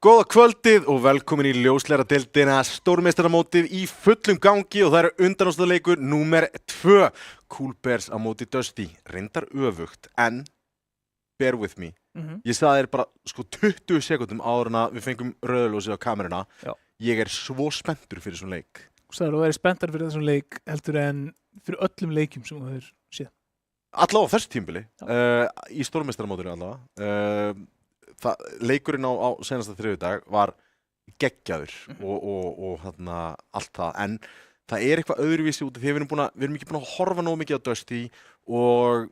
Góða kvöldið og velkomin í ljósleiðaradeildina, stórmeistaramótið í fullum gangi og það eru undanúrslitaleikur númer 2. Cool Bears á móti Dusty, reyndar öfugt, en bear with me. Ég sagði þér bara 20 sekúndum áður en að við fengum rauðljósið á kameruna. Já. Ég er svo spenntur fyrir þessum leik. Þú sagðir að þú væri spenntar fyrir þessum leik heldur en fyrir öllum leikjum sem þú hefur séð. Allavega á þessu tímabili, í stórmeistaramótinu allavega. Leikurinn á senasta þriðjudag var geggjaður og allt það, en það er eitthvað öðruvísi út af því að við erum ekki búin að horfa nóg mikið á Dusty og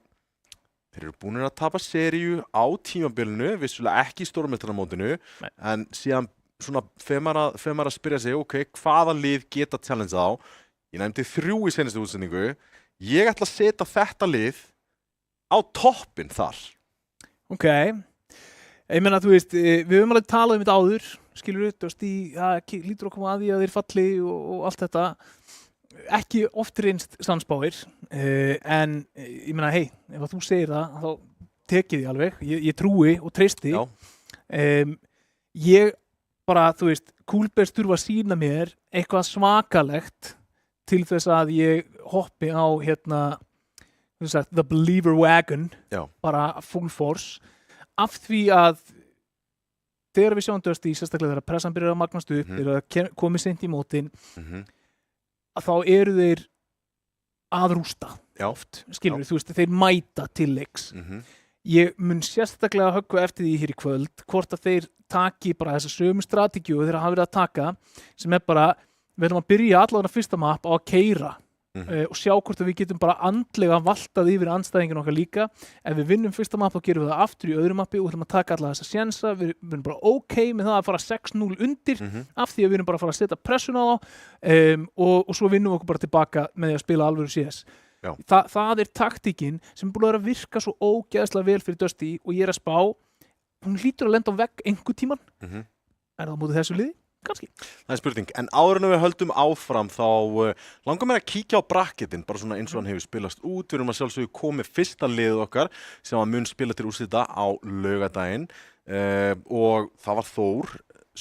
þeir eru búin að tapa seríu á tímabilinu, vissulega ekki í stórmeistaramótinu, en síðan svona þegar maður að spyrja sig, ok, hvaða lið geta challenge á? Ég nefndi 3 í senastu útsendingu, ég ætla að setja þetta lið á toppinn þar. Ok. Ég meina, þú veist, við höfum alveg talað þetta áður, skilur við, það lítur að koma að því að þeir falli og allt þetta. Ekki oft reynst sannspáir, en ég meina, hei, ef að þú segir það, þá tekið ég alveg, ég trúi og treysti. Ég bara, þú veist, Cool Bears þurfa að sýna mér eitthvað svakalegt til þess að ég hoppi á, the believer wagon, bara full force. Af því að þegar við sjáum Dusty, sérstaklega þegar pressan byrjar að magnast upp, þegar komið seint í mótin, að þá eru þeir að rústa oft, skilur við, þú veist, þeir mæta til leiks. Ég mun sérstaklega höggva eftir því hér í kvöld, hvort að þeir taki bara þessa sömu strategíu þeir hafa verið að taka, sem er bara, við erum að byrja allavega fyrsta mapp á að keyra. Og sjá hvort að við getum bara andlega valtað yfir andstæðingin okkar líka. Ef við vinnum fyrsta mapp þá gerum við það aftur í öðru mappi og ætlum að taka alla þessa sjensa. Við erum bara ok með það að fara 6-0 undir af því að við erum bara að fara að setja pressun á þá og svo vinnum við okkur bara tilbaka með því að spila alvöru CS. Það er taktíkin sem er búin að vera að virka svo ógeðslega vel fyrir Dusty og ég er að spá, hún hlýtur að lenda á vegg einhvern tíman. Er það á móti þessu liði? Kannski. Það er spurning, en áður en við höldum áfram þá langar mér að kíkja á bracketin, bara svona eins og hann hefur spilast út. Við erum að sjálfsögðu komið fyrsta liðið okkar sem að mun spila til úrslita á laugardaginn og það var Þór,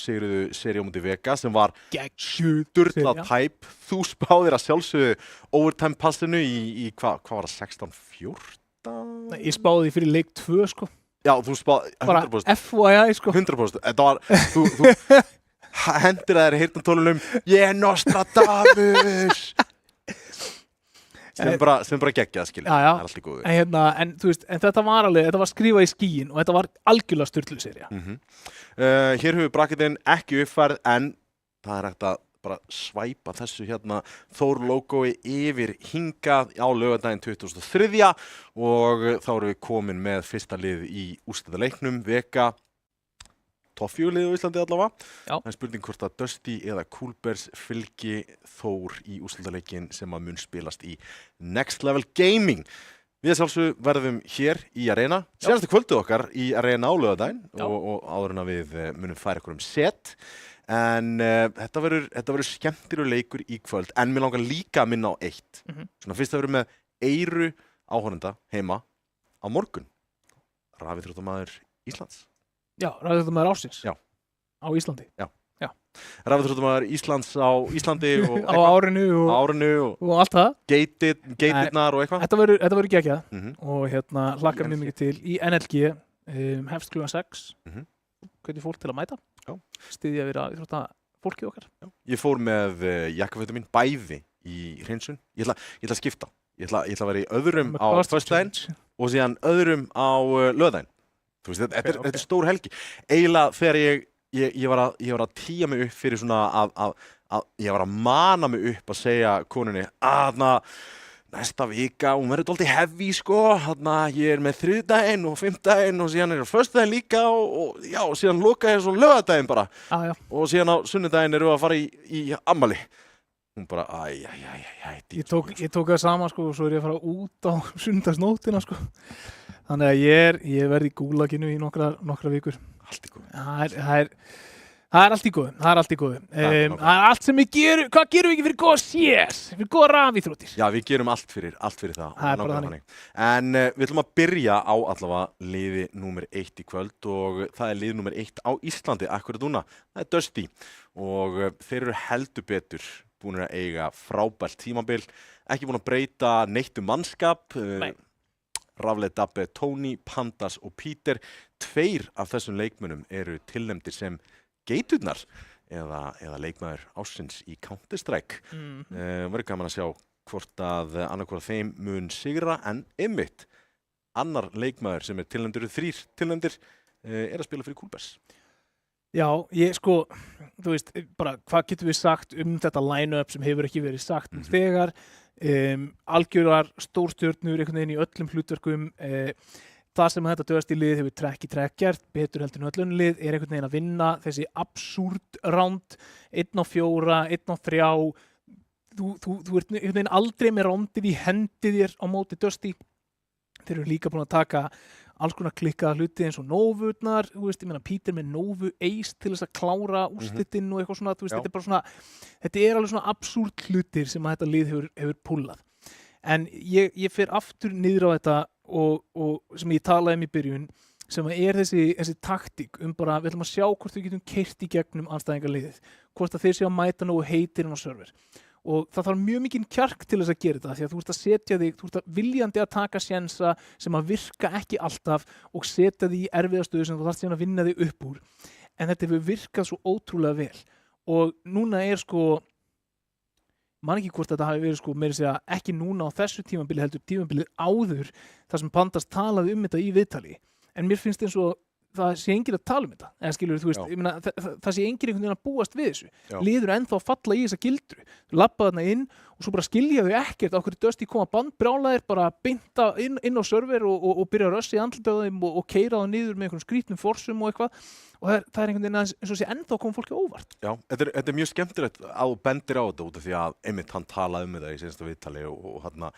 sigruðu seríu á móti Vega sem var sturlað tæp. Þú spáðir að sjálfsögðu overtime passinu í hvað var það, 16-14? Ég spáði því fyrir leik 2 sko. Já, þú spáði 100%. Bara FYI sko. 100%. Þetta var, þú hendur að þeir heyrnartólunum ég er Nostradamus sem bara geggjað skilja, það er allt í góðu en þú veist, en þetta var alveg, þetta var skrifað í skíin og þetta var algjörlega sturluð sería. Hér hefur bracketin ekki uppfærð en það er hægt að bara svæpa þessu Þór logói yfir hingað á laugardaginn 2003 og þá erum við komin með fyrsta lið í úrslitaleiknum Vega topp 4 liðið á Íslandi allavega. Það er spurning hvort að Dusty eða Cool Bears fylgi Þór í úrslitaleikin sem að mun spilast í Next Level Gaming. Við sjálfsögðu verðum hér í Arena. Senasta kvöldið okkar í Arena á laugardaginn og áður en að við munum færa ykkur set. En þetta verður skemmtilegur leikur í kvöld. En mér langar líka að minna á eitt. Svona fyrst að verðum með eyru áhorfenda heima á morgun. Rafíþróttamaður Íslands. Já, rafíþróttamaður ársins. Já. Á Íslandi. Já. Rafíþróttamaður Íslands á Íslandi og á árinu og allt það. Geitirnar og eitthvað. Þetta verður geggjað og hlakkar mjög mikið til í NLG hefst klukkan 6. Hvernig fólk til að mæta? Já. Styðja við að íþrótta fólkið okkar. Já. Ég fór með jakkafötum mín bæði í hreinsun. Ég ætla að skipta. Ég ætla að vera í öðrum á föstudaginn og síðan öðrum á laugardaginn. Þú veist, þetta er stór helgi. Eiginlega þegar ég var að tía mig upp fyrir svona að ég var að mana mig upp að segja konunni að næsta vika, hún verður dálítið heavy sko, ég er með þriðjudaginn og fimmtudaginn og síðan er föstudaginn líka og síðan loka ég svo laugardaginn bara og síðan á sunnudaginn erum við að fara í ammali. Hún bara, Ég tók það sama sko og svo er ég að fara út á sunnudagsnóttina sko. Þannig að ég verði í gúlaginu í nokkra vikur. Allt í góð. Það er allt í góðu, það er allt sem við gerum, hvað gerum við ekki fyrir góða CS, fyrir góða rafíþróttir? Já, við gerum allt fyrir það. Það er bara þannig. En við ætlum að byrja á allavega liði númer 1 í kvöld og það er liði númer 1 á Íslandi, akkurat núna, það er Dusty og þeir eru heldur betur búin að eiga frábært tímabil, ekki búin að breyta neitt mannskap, Rafleð, Dabbe, Tony, Pandas og Peter, 2 af þessum leikmönnum eru tilnefndir sem geiturnar eða leikmaður ársins í Counter-Strike. Verður gaman að sjá hvort að annarkvort þeim mun sigra en einmitt annar leikmaður sem er tilnefndur 3 tilnefndir að spila fyrir Coolbears. Já, þú veist, bara hvað getum við sagt þetta line-up sem hefur ekki verið sagt þegar, algjörar stórstjörnur einhvern veginn í öllum hlutverkum, það sem þetta Dusty lið hefur trekk í trekk gert, betur heldur en öllun lið, er einhvern veginn að vinna þessi absúrt ránd, 1-4, 1-3, þú ert einhvern veginn aldrei með rándið í hendi þér á móti Dusty. Þeir eru líka búin að taka alls konar klikkaða hluti eins og Novurnar, þú veist, ég meina Peter með Novu Ace til þess að klára úrslitin og eitthvað svona, þú veist, þetta er bara svona, þetta er alveg svona absúrt hlutir sem að þetta lið hefur púllað. En ég fer aftur niður á þetta og sem ég talaði í byrjun, sem er þessi taktík bara, við ætlum að sjá hvort við getum keyrt í gegnum andstæðingarliðið, hvort að þeir séu að mæta nógu heitir inn á server. Og það þarf mjög mikinn kjark til þess að gera þetta, því að þú ert að setja þig, þú ert að viljandi að taka sjensa sem að virka ekki alltaf og setja þig í erfiða stöðu sem þú þarft síðan að vinna þig upp úr. En þetta hefur virkað svo ótrúlega vel. Og núna er man ekki hvort þetta hafi verið meira að segja ekki núna á þessu tímabili heldur tímabilið áður þar sem Pandas talaði þetta í viðtali. En mér finnst eins og það sé enginn að tala þetta. Eða skilur þú veist, ég meina, það sé enginn einhvern veginn að búast við þessu. Liður ennþá að falla í þessa gildru. Þú labbaði þarna inn og svo bara skilja þau ekkert á hverju Dusty koma bandbrjálaðir bara beinta inn á server og byrja að rössa í andlitið á þeim og keyra það niður með einhvern skrýtnum forsum og eitthvað. Og það er einhvern veginn eins og sé ennþá að koma fólki óvart. Já, þetta er mjög skemmtilegt að þú bendir á þetta út af því að einmitt hann talaði þetta í seinasta viðtali og þarna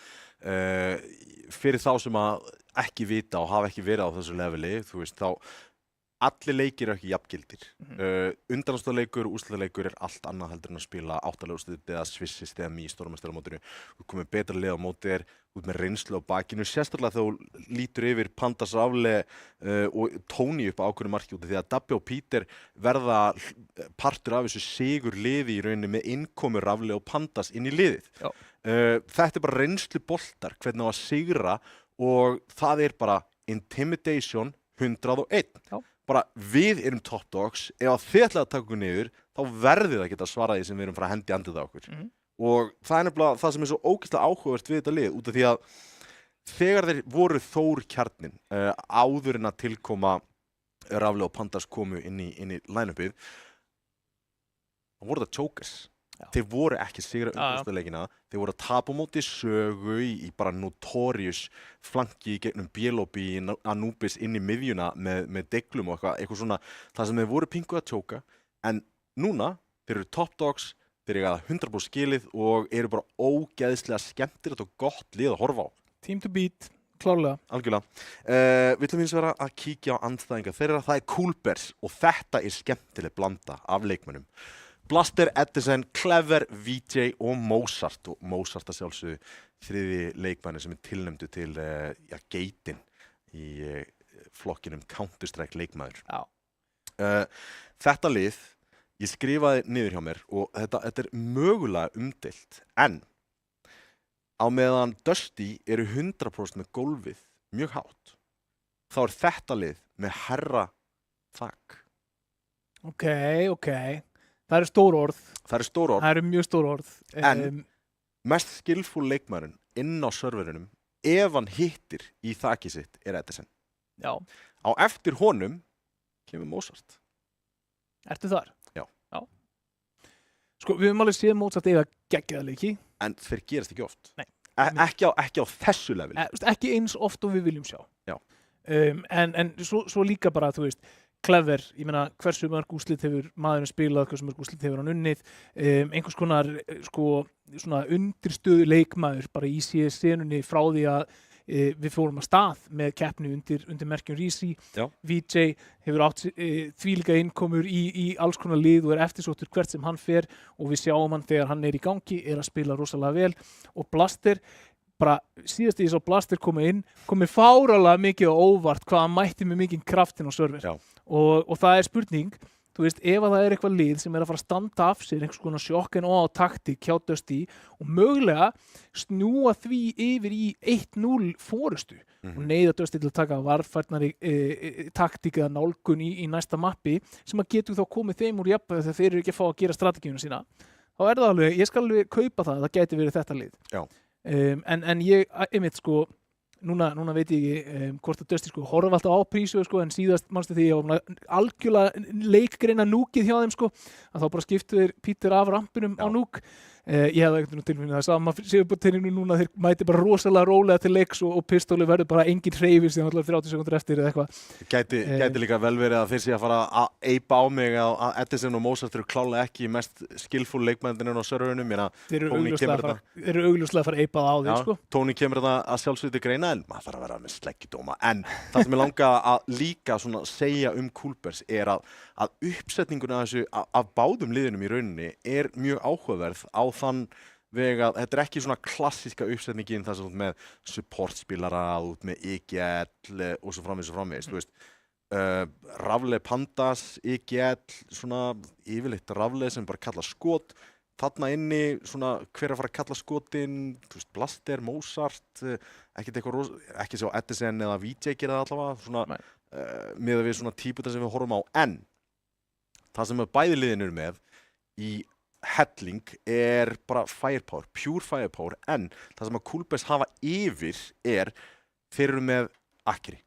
fyrir þá sem að ekki vita og hafa ekki verið á þessu leveli, þú veist, þá allir leikir eru ekki jafngildir. Undanúrslitaleikur og úrslitaleikur er allt annað heldur en að spila 8-liða úrslit eða Sviss-systemi í stórmeistaramótinu. Þú komið betra lið á móti þér, út með reynslu á bakinu, sérstaklega þegar þú lítur yfir Pandas, Rafleð og Tony upp á ákveðnu marki út af því að Dabbi og Peter verða partur af þessu sigur liði í rauninni með innkomu Rafleð og Pandas inn í liðið. Þetta er bara reynslu boltar, hvernig á að sigra og það er bara intimidation 101. Bara við erum top dogs, ef þið ætlaði að taka okkur niður, þá verðið að geta svarað því sem við erum frá hendi andið á okkur. Og það er nefnilega það sem er svo ógeðslega áhugavert við þetta lið, út af því að þegar þeir voru Þór kjarnin, áður en að tilkoma Rafleð og Pandas komu inn í line-upið, þá voru það chokers. Þeir voru ekki sigra undanúrslitaleikina, þeir voru að tapa á móti Sögu í bara notorious flanki gegnum B-lobby Anubis inn í miðjuna með deglum og eitthvað svona, það sem þeir voru pingu að tjóka, en núna þeir eru top dogs, þeir eiga 100% skilið og eru bara ógeðslega skemmtilegt og gott lið að horfa á. Team to beat, klárlega. Algjörlega. Við ætlum hins vegar að kíkja á andstæðinga þeirra, það er Coolbears og þetta er skemmtileg blanda af leikmönnum. Blaster, Edison, Clever, VJ og Mozart að sjálfsögðu þriði leikmanni sem er tilnefndu til geitin í flokkinum Counter-Strike leikmaður. Þetta lið, ég skrifaði niður hjá mér og þetta er mögulega umdeilt, en á meðan Dusty eru 100% með gólfið mjög hátt, þá er þetta lið með hærra þak. Ok. Það eru stór orð. Það eru mjög stór orð. En mest skillful leikmaðurinn inn á serverinum, ef hann hittir í þakið sitt, er Edison. Já. Á eftir honum kemur Mozart. Ertu þar? Já. Við höfum alveg séð Mozart eiga geggjaða leiki. En þeir gerast ekki oft. Nei. Ekki á þessu leveli. Ekki eins oft og við viljum sjá. Já. En svo líka bara, þú veist, Clever, ég meina hversu mörg úrslit hefur maðurinn spilað, hversu mörg úrslit hefur hann unnið, einhvers konar svona undirstöðu leikmaður bara í senunni frá því að við fórum að stað með keppni undir merkjum Rísi. VJ hefur átt þvílíka innkomur í alls konar lið og eftirsóttur hvert sem hann fer og við sjáum hann þegar hann í gangi, að spila rosalega vel og Blaster, bara síðast ég sá Blaster komi fáralega mikið á óvart hvað hann mætti með mikinn kraftinn á server og það spurning. Þú veist, ef það eitthvað lið sem að fara að standa af sér einhvers konar sjokk en taktík hjá Dusty og mögulega snúa því yfir í 1-0 fórustu og neyða Dusty til að taka varfærnari taktík eða nálgun í næsta mappi sem að getur þá komið þeim úr jafnvægi þegar þeir eru ekki að fá að gera strategíuna sína. Þá það alveg, ég skal alveg kaupa það gæti verið þetta lið. En ég, einmitt sko, núna veit ég ekki hvort að Dusty horfa alltaf á prísu en síðast manstu því að algjörlega leikgreina núkið hjá þeim að þá bara skiptu þeir Peter af rampinum á núk. Ég hefði ekkert tilfinning það sama Sigurbjörn núna þeir mæti bara rosalega rólega til leiks og pistóli verður bara engin hreyfir síðan allar 30 sekúndur eftir eða eitthvað. Gæti líka vel verið að þeir sé að fara að eipa á mig að Edison og Mozart eru klálega ekki mest skillful leikmændin á serverunum. Þeir eru augljóslega að fara að eipa á þeim Tony kemur þetta að sjálfsögðu til greina en maður þarf að vera með sleggjudóma. En það sem ég langa að líka segja Coolbears að uppsetningun af báðum liðunum í rauninni mjög áhugaverð á þann veg að þetta ekki svona klassíska uppsetningin þar sem með supportspilara, út með IGL og svo framvegis, þú veist. Rafle Pandas, IGL, svona yfirleitt Rafle sem bara kalla skot. Þarna inni, svona hver að fara að kalla skotin, þú veist, Blaster, Mozart, ekki sjá Edison eða VJ gera það allavega, svona miðað við svona típuta sem við horfum á. En það sem bæði liðin eru með í helling bara firepower, pure firepower, en það sem að Coolbears hafa yfir þeir eru með Akeri.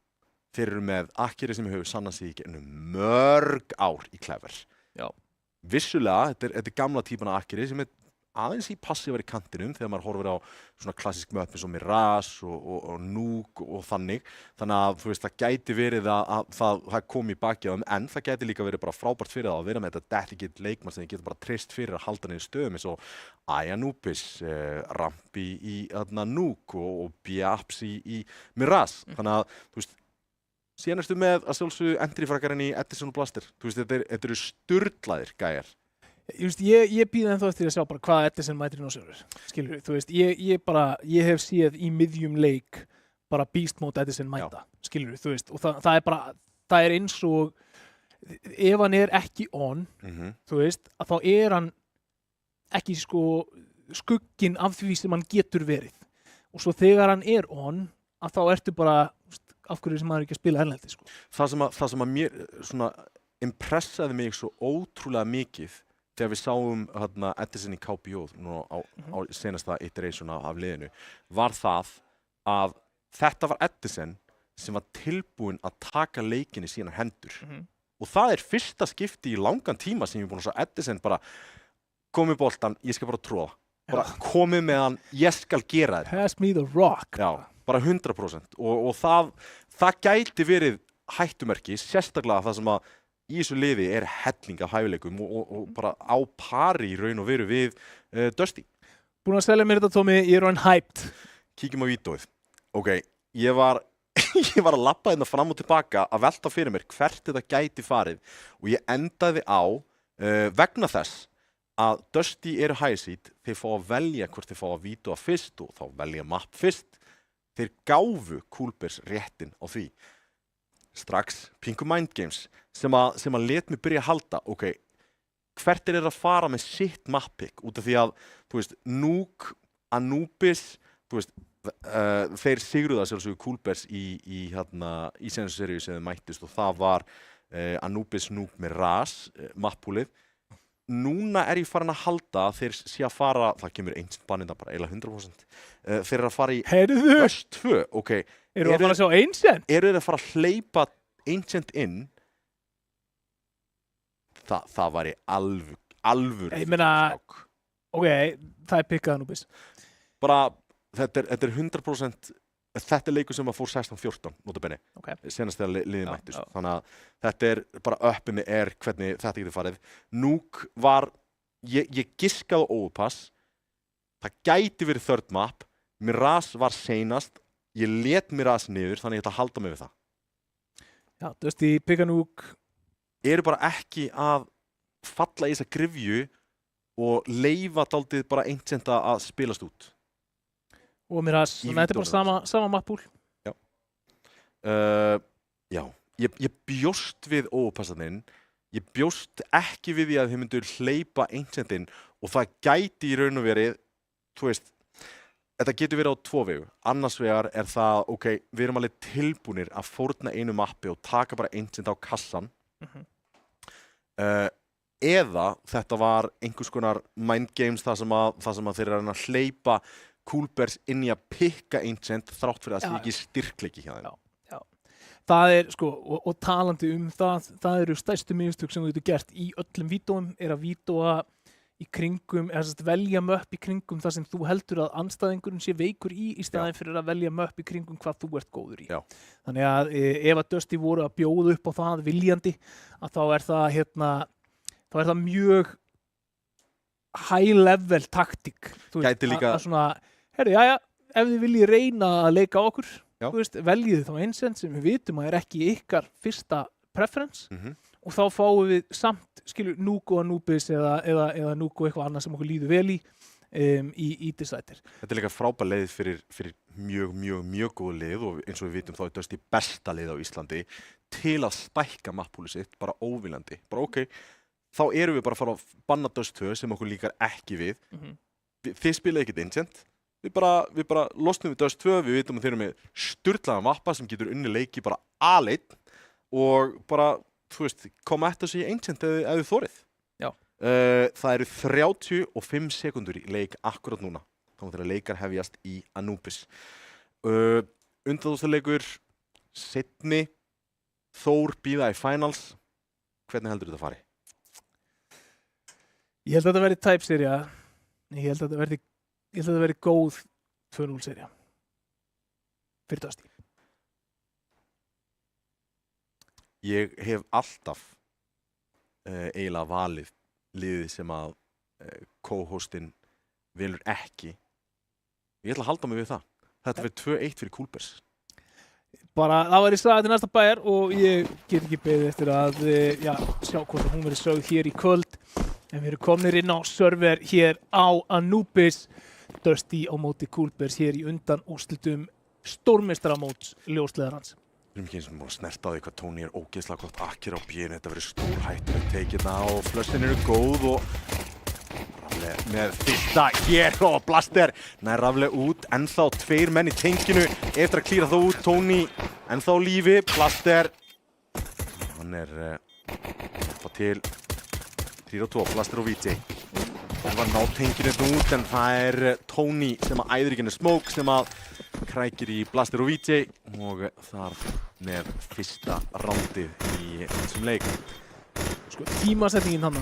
Þeir eru með Akeri sem hefur sannað sig í gegnum mörg ár í Clever. Vissulega, þetta gamla típan af Akeri sem aðeins í passívar í kantinum þegar maður horfir á svona klassísk möppi sem Mirage og Nuke og þannig að þú veist það gæti verið að það kom í bakið á þeim en það gæti líka verið bara frábært fyrir það að vera með þetta dedicated leikmann sem þið getur bara treyst fyrir að halda niður stöðum eins og Ayanubis, Rampi í Nuke og Bjaps í Mirage þannig að þú veist síðan erstu með að sjálfsögðu entry-fraggarinn í Edison og Blaster þú veist þetta eru sturlaðir gæjar. Ég býð ennþá eftir að sjá bara hvað Edison mætir inn á server, skilur þú veist, ég hef séð í miðjum leik bara beast mode Edison mæta, skilur þú veist, og það er eins og ef hann ekki on, þú veist, að þá hann ekki skugginn af því sem hann getur verið, og svo þegar hann on, að þá ertu bara, af hverju sem maður ekki að spila erlendi, Það sem að mér svona impressaði mig svo ótrúlega mikið þegar við sáum Edison í KBO á senasta iteration af liðinu var það að þetta var Edison sem var tilbúinn að taka leikin í sínar hendur og það fyrsta skipti í langan tíma sem ég búinn að sjá Edison bara komið boltan, ég skal bara tróða bara komið með hann, ég skal gera þetta Pass me the rock bara 100% og það gæti verið hættumerki sérstaklega það sem að í þessu liði helling af hæfileikum og bara á pari í raun og veru við Dusty. Búin að selja mér þetta, Tommy, ég orðinn hyped. Kíkjum á vídeóið. Ok, ég var að labba hérna fram og tilbaka að velta fyrir mér hvert þetta gæti farið og ég endaði á vegna þess að Dusty eru high seed, þeir fá að velja hvort þeir fá að vídeóa fyrst og þá velja map fyrst. Þeir gáfu Coolbears réttin á því. Strax Pingu Mind Games sem að let mig byrja að halda ok, hvert að fara með sitt map-pick út af því að þú veist, Nuke, Anubis þú veist, þeir sigruða sjálfsögðu Coolbears í senstu seríu sem þeir mættust og það var Anubis, Nuke, Mirage mappúlið. Núna ég farin að halda að þeir sé að fara, það kemur eins banninda bara eiginlega 100%. Þeir eru að fara í Burst 2, ok. Eru að fara að sjá Ancient? Eru þeir að fara að hleypa Ancient inn? Það væri alvöru. Ég meina, ok, það pikkað Anubis. Bara, þetta 100%, þetta leikur sem að fór 16-14, notabenni. Okay. Senast þegar liðið mættist. Þannig að þetta bara up in the air hvernig þetta getur farið. Nuke var, ég giskaði overpass. Það gæti verið third map. Mirage var seinast. ég let mér aðeins niður, þannig ég ætla að halda mig við það. Já, Dusty Piganuk eru bara ekki að falla í þessa grifju og leyfa daldið bara Ancienta að spilast út. og Miraz, Í þetta er bara sama mappúl. Já, ég bjóst við óupassaninn, ég bjóst ekki við því að þið myndu hleypa Ancientinn og það gæti í raun og verið, þú veist, þetta getur verið á tvo vegu. Annars vegar er það, ok, við erum alveg tilbúnir að fórna einu mappi og taka bara Ancient á kassan. Eða þetta var einhvers konar mind games þar sem að þeir eru að hleypa Coolbears inn í að pikka Ancient þrátt fyrir að það sé ekki styrkleiki hjá þeim. Já. Það er, sko, og talandi það eru stærstu mistök sem þú getur gert í öllum vítóum, er að vítóa í kringum, eða velja möpp í kringum það sem þú heldur að andstæðingurinn sé veikur í staðinn fyrir að velja möpp í kringum hvað þú ert góður í. Já. Þannig að ef að Dusty voru að bjóða upp á það viljandi, að þá er það mjög high level taktík. Gæti líka að svona, jæja, ef þið viljið reyna að leika okkur, Já. þú veist, veljið þá Ancient sem við vitum að er ekki ykkar fyrsta preference, Mhm. og þá fáum við samt, Nuke og Anubis eða Nuke og eitthvað annað sem okkur líður vel í Decider. Þetta er líka frábær leið fyrir mjög góð lið og eins og við vitum þá er Dusty besta lið á Íslandi til að stækka mappúlið sitt bara óviljandi. Bara ok, þá erum við bara að fara að banna Dust 2 sem okkur líkar ekki við. Þið spila ekkert Ancient. Við bara losnum við Dust 2, við vitum að þeir eru með sturlaða mappa sem getur unni leiki bara aleitt og bara, þú veist, koma eftir sig í Ancient ef þið þorið. Já. Það eru 35 sekundur í leik akkurat núna. Þá þegar leikar hefjast í Anubis. Undanúrslitaleikur, seinni, Þór bíða í finals. Hvernig heldur þetta fari? Ég held að þetta verði type serja. Ég held að þetta verði góð 2-0 serja. Fyrir Dusty. Ég hef alltaf eiginlega valið liðið sem að co-hostinn velur ekki. Ég ætla að halda mig við það. Þetta verður 2-1 fyrir Coolbears. Bara, það var í staðið til næsta bæjar og ég get ekki beðið eftir að sjá hvort hún verður sögð hér í kvöld. En við erum komnir inn á server hér á Anubis. Dusty á móti Coolbears hér í undan úrslitum stórmeistaramóts ljósleðarans. Við erum ekki eins og múin að snerta á því hvað Tony er ógeðslega gott akkir á bíinu. Þetta verður stór hættulegt teikina og flöstin eru góð og Rafle með fyrsta hér og Blaster nær Rafle út. Ennþá 2 menn í tenginu eftir að klíra þá út. Tony ennþá á lífi. Blaster hann er upp á til 3-2. Blaster og VJ. Það var ná tenginu út en það er Tony sem að æðir ekki henni Smoke sem að krækir í Blaster og VJ og þar með fyrsta rándið í þessum leik. Sko, tímasetningin hann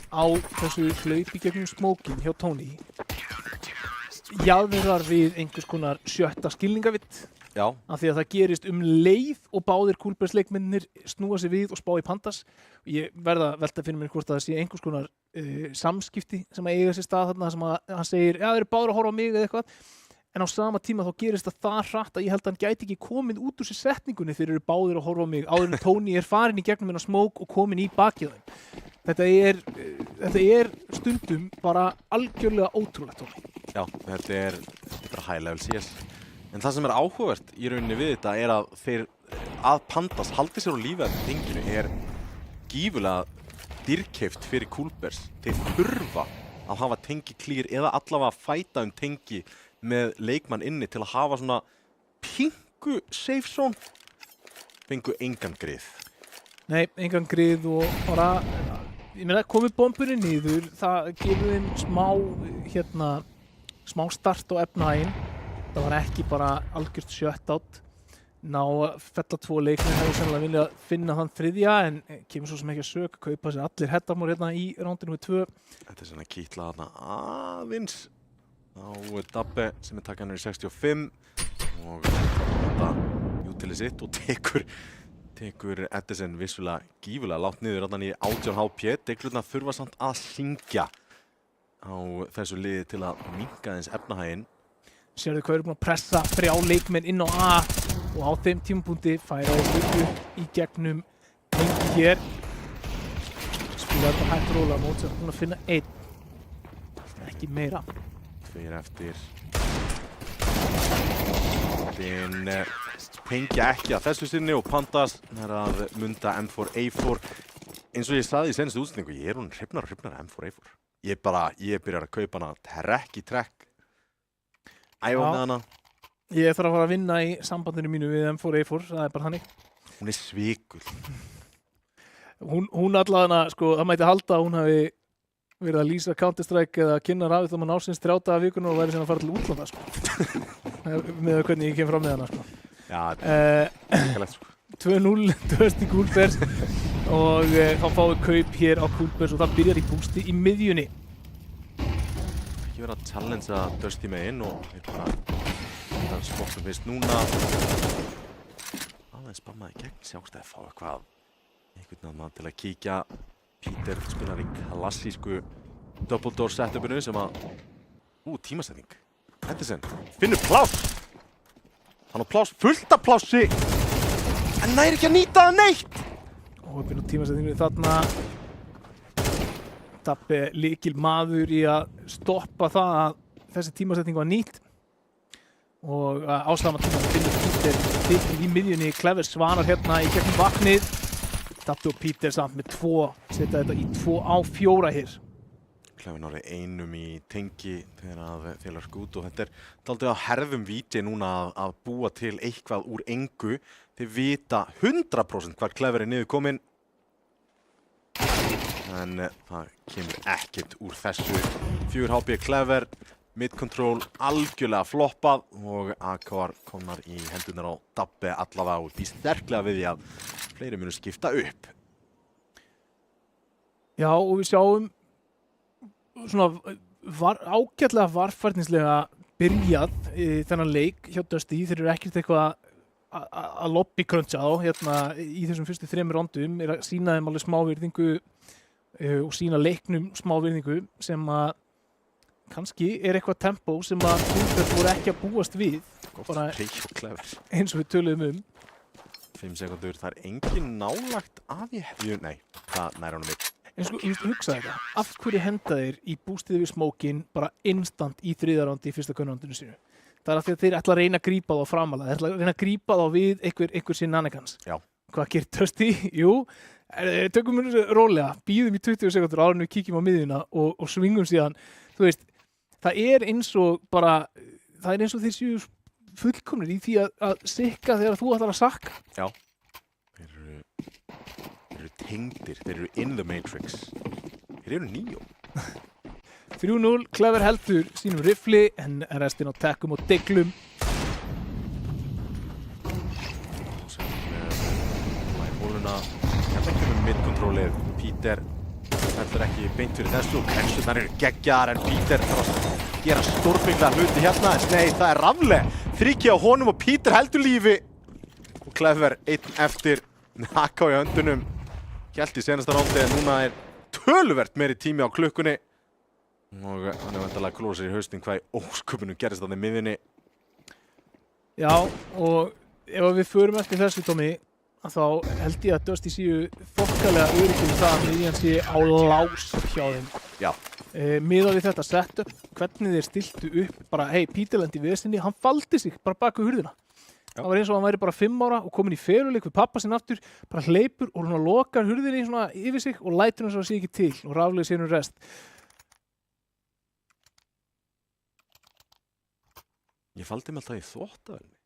á þessu hlaupi gegnum Smokin hjá Tony jaðrar við einhvers konar 7. skilningavitt. Já. Af því að það gerist leið og báðir Coolbears leikmennir snúa sig við og spá í pandas. Ég verða að velta fyrir mér hvort að það sé einhvers konar samskipti sem að eiga sér stað þarna sem að hann segir, þeir eru báðir að horfa á mig eða eitthvað. En á sama tíma þá gerist það hratt að ég held að hann gæti ekki komið út úr sér setningunni þegar eru báðir að horfa á mig áður en Tony er farin í gegnum hennar Smoke og komin í bakið þeim. Þetta er stundum bara algjörlega ótrúlegt, Tony. Já, þetta er bara high level CS. En það sem er áhugavert í rauninni við þetta er að þeir að pandas haldi sér á lífi að tenginu er gífurlega dýrkeypt fyrir Coolbears. Þeir þurfa að hafa tengi clear eða allavega að fæta tengi með leikmann inni til að hafa svona pingu safe zone. Fengu engan grið. Nei, engan grið og bara, ég meina, komið bombunni niður, það gefur þeim smá start á efnahæginn. Það var ekki bara algjört shutout. Ná að fella 2 leikmenn hefur sennilega viljað finna þann 3. en kemur svo sem ekki að sök, kaupa sér allir headamór hérna í rándinu 2. Þetta er svona kýtla þarna aðeins á Dabbe sem er takkanur í 65 og þetta jútilið sitt og tekur Edison vissulega gífulega látt niður þarna í 18 HP. Deglurna þurfa samt að syngja á þessu liði til að minnka eins efnahæginn. Sérðu hvað búin að pressa 3 leikmenn inn á A og á þeim tímapunkti færa þeir upp í gegnum Tengi hér. Spila þetta hægt róla, Mozart búin að finna 1. Ekki meira. 2 eftir. Tengja ekki að þessu sinni og Pandas er að munda M4A4. Eins og ég sagði í senstu útsendingu, ég hún hrifnar M4A4. Ég byrjar að kaupa hana trekk í trekk. Æfa með hana. Ég þarf að fara að vinna í sambandinu mínu við M4A4, það bara þannig. Hún svikul. Hún allavega, sko, það mætti halda að hún hafi verið að lýsa Counter-Strike eða kynna rafið þá maður ásins 3 daga vikunum og væri sem að fara til útlanda, sko. Með hvernig ég kem fram með hana, sko. Já, þetta er sko. 2-0 Dusty Coolbears og þá fáum við kaup hér á Coolbears og það byrjar í bústi í miðjunni. Ekki verið að challengea Dusty með inn og við bara spottum fyrst núna. Aðeins spammaði gegn, sjást að fá einhvern veginn til að kíkja. Peter spilar í klassísku double door setupinu sem að tímasetning. Henderson finnur pláss. Hann á pláss, fullt af plássi en næri ekki að nýta það neitt. Og upp inn á tímasetninginu þarna Dabbi lykil maður í að stoppa það að þessi tímasetning var nýtt og á sama tíma finnur Peter til í miðjunni. Clever svarar hérna í gegnum vatnið. Dabbi og Peter samt með 2, setja þetta í 2 á 4 hér. Clever náði 1 í Tengi þegar að félar skút og þetta er dálítið á herðum víti núna að búa til eitthvað úr engu. Þeir vita 100% hvað Clever er niður kominn. En það kemur ekkert úr þessu. 4 HP Clever, mid-control algjörlega floppað og AKR komnar í hendunar á Dabbi allavega og því sterklega við því að fleiri munu skipta upp. Já, og við sjáum svona ágætlega varfærnislega byrjað þennan leik hjá Dusty. Þeir eru ekkert eitthvað að lobbykröntsja þá hérna í þessum fyrstu 3 rondum, er að sýna þeim alveg smávirðingu og sýna leiknum smávirðingu sem að kannski er eitthvað tempo sem að Coolbears voru ekki að búast við. Bara eins og við töluðum 5 sekundur, það er engin nálagt að nei, það næra honum mitt. En sko, ég hugsa þetta, af hverju henda þeir í bústið við smókin bara instant í 3. rándi í fyrsta könnurrándinu sínu? Það er af því að þeir ætla að reyna að grípa þá framalega, þeir ætla að reyna að grípa þá við einhver shenanigans. Já. Hvað gerir Dusty? Jú, tökum við rólega, bíðum í 20 sekundur áður en við kíkjum á miðjuna og svingum síðan. Þú veist, það er eins og þeir séu fullkomnir í því að sikka þegar þú ætlar að sakka. Já. Þeir eru tengdir, þeir eru in the Matrix. Þeir eru Neo. 3-0, Clever heldur sínum rifli en restin á tekkum og deglum. Og sem í hóluna, hérna ekki með mid-controlið. Peter heldur ekki beint fyrir þessu og Kensunar eru geggjar en Peter þarf að gera stórfenglega hluti hérna. En nei, það er Rafle. 3 á honum og Peter heldur lífi. Og Clever 1 eftir. Naka í höndunum. Hélt í senasta rándi en núna er töluvert meiri tími á klukkunni. Og hann er vantarlega að klóra sér í haustin hvað í ósköpunum gerist þarna í miðjunni. Já, og ef við förum eftir þessu, Tommy, þá held ég að Dusty séu þokkalega öruggir það að miðjan sé á lás hjá þeim. Já. Miðað við þetta setup, hvernig þeir stiltu upp, bara hei, Peter lendi í vesinni, hann faldi sig bara bak við hurðina. Já. Það var eins og hann væri bara 5 ára og komin í feluleik við pappa sinn aftur, bara hleypur og hann lokar hurðinni svona yfir sig og lætur hann svo að sé ekki til og raflega sér rest. Ég faldi mig alltaf í þvottavélinni.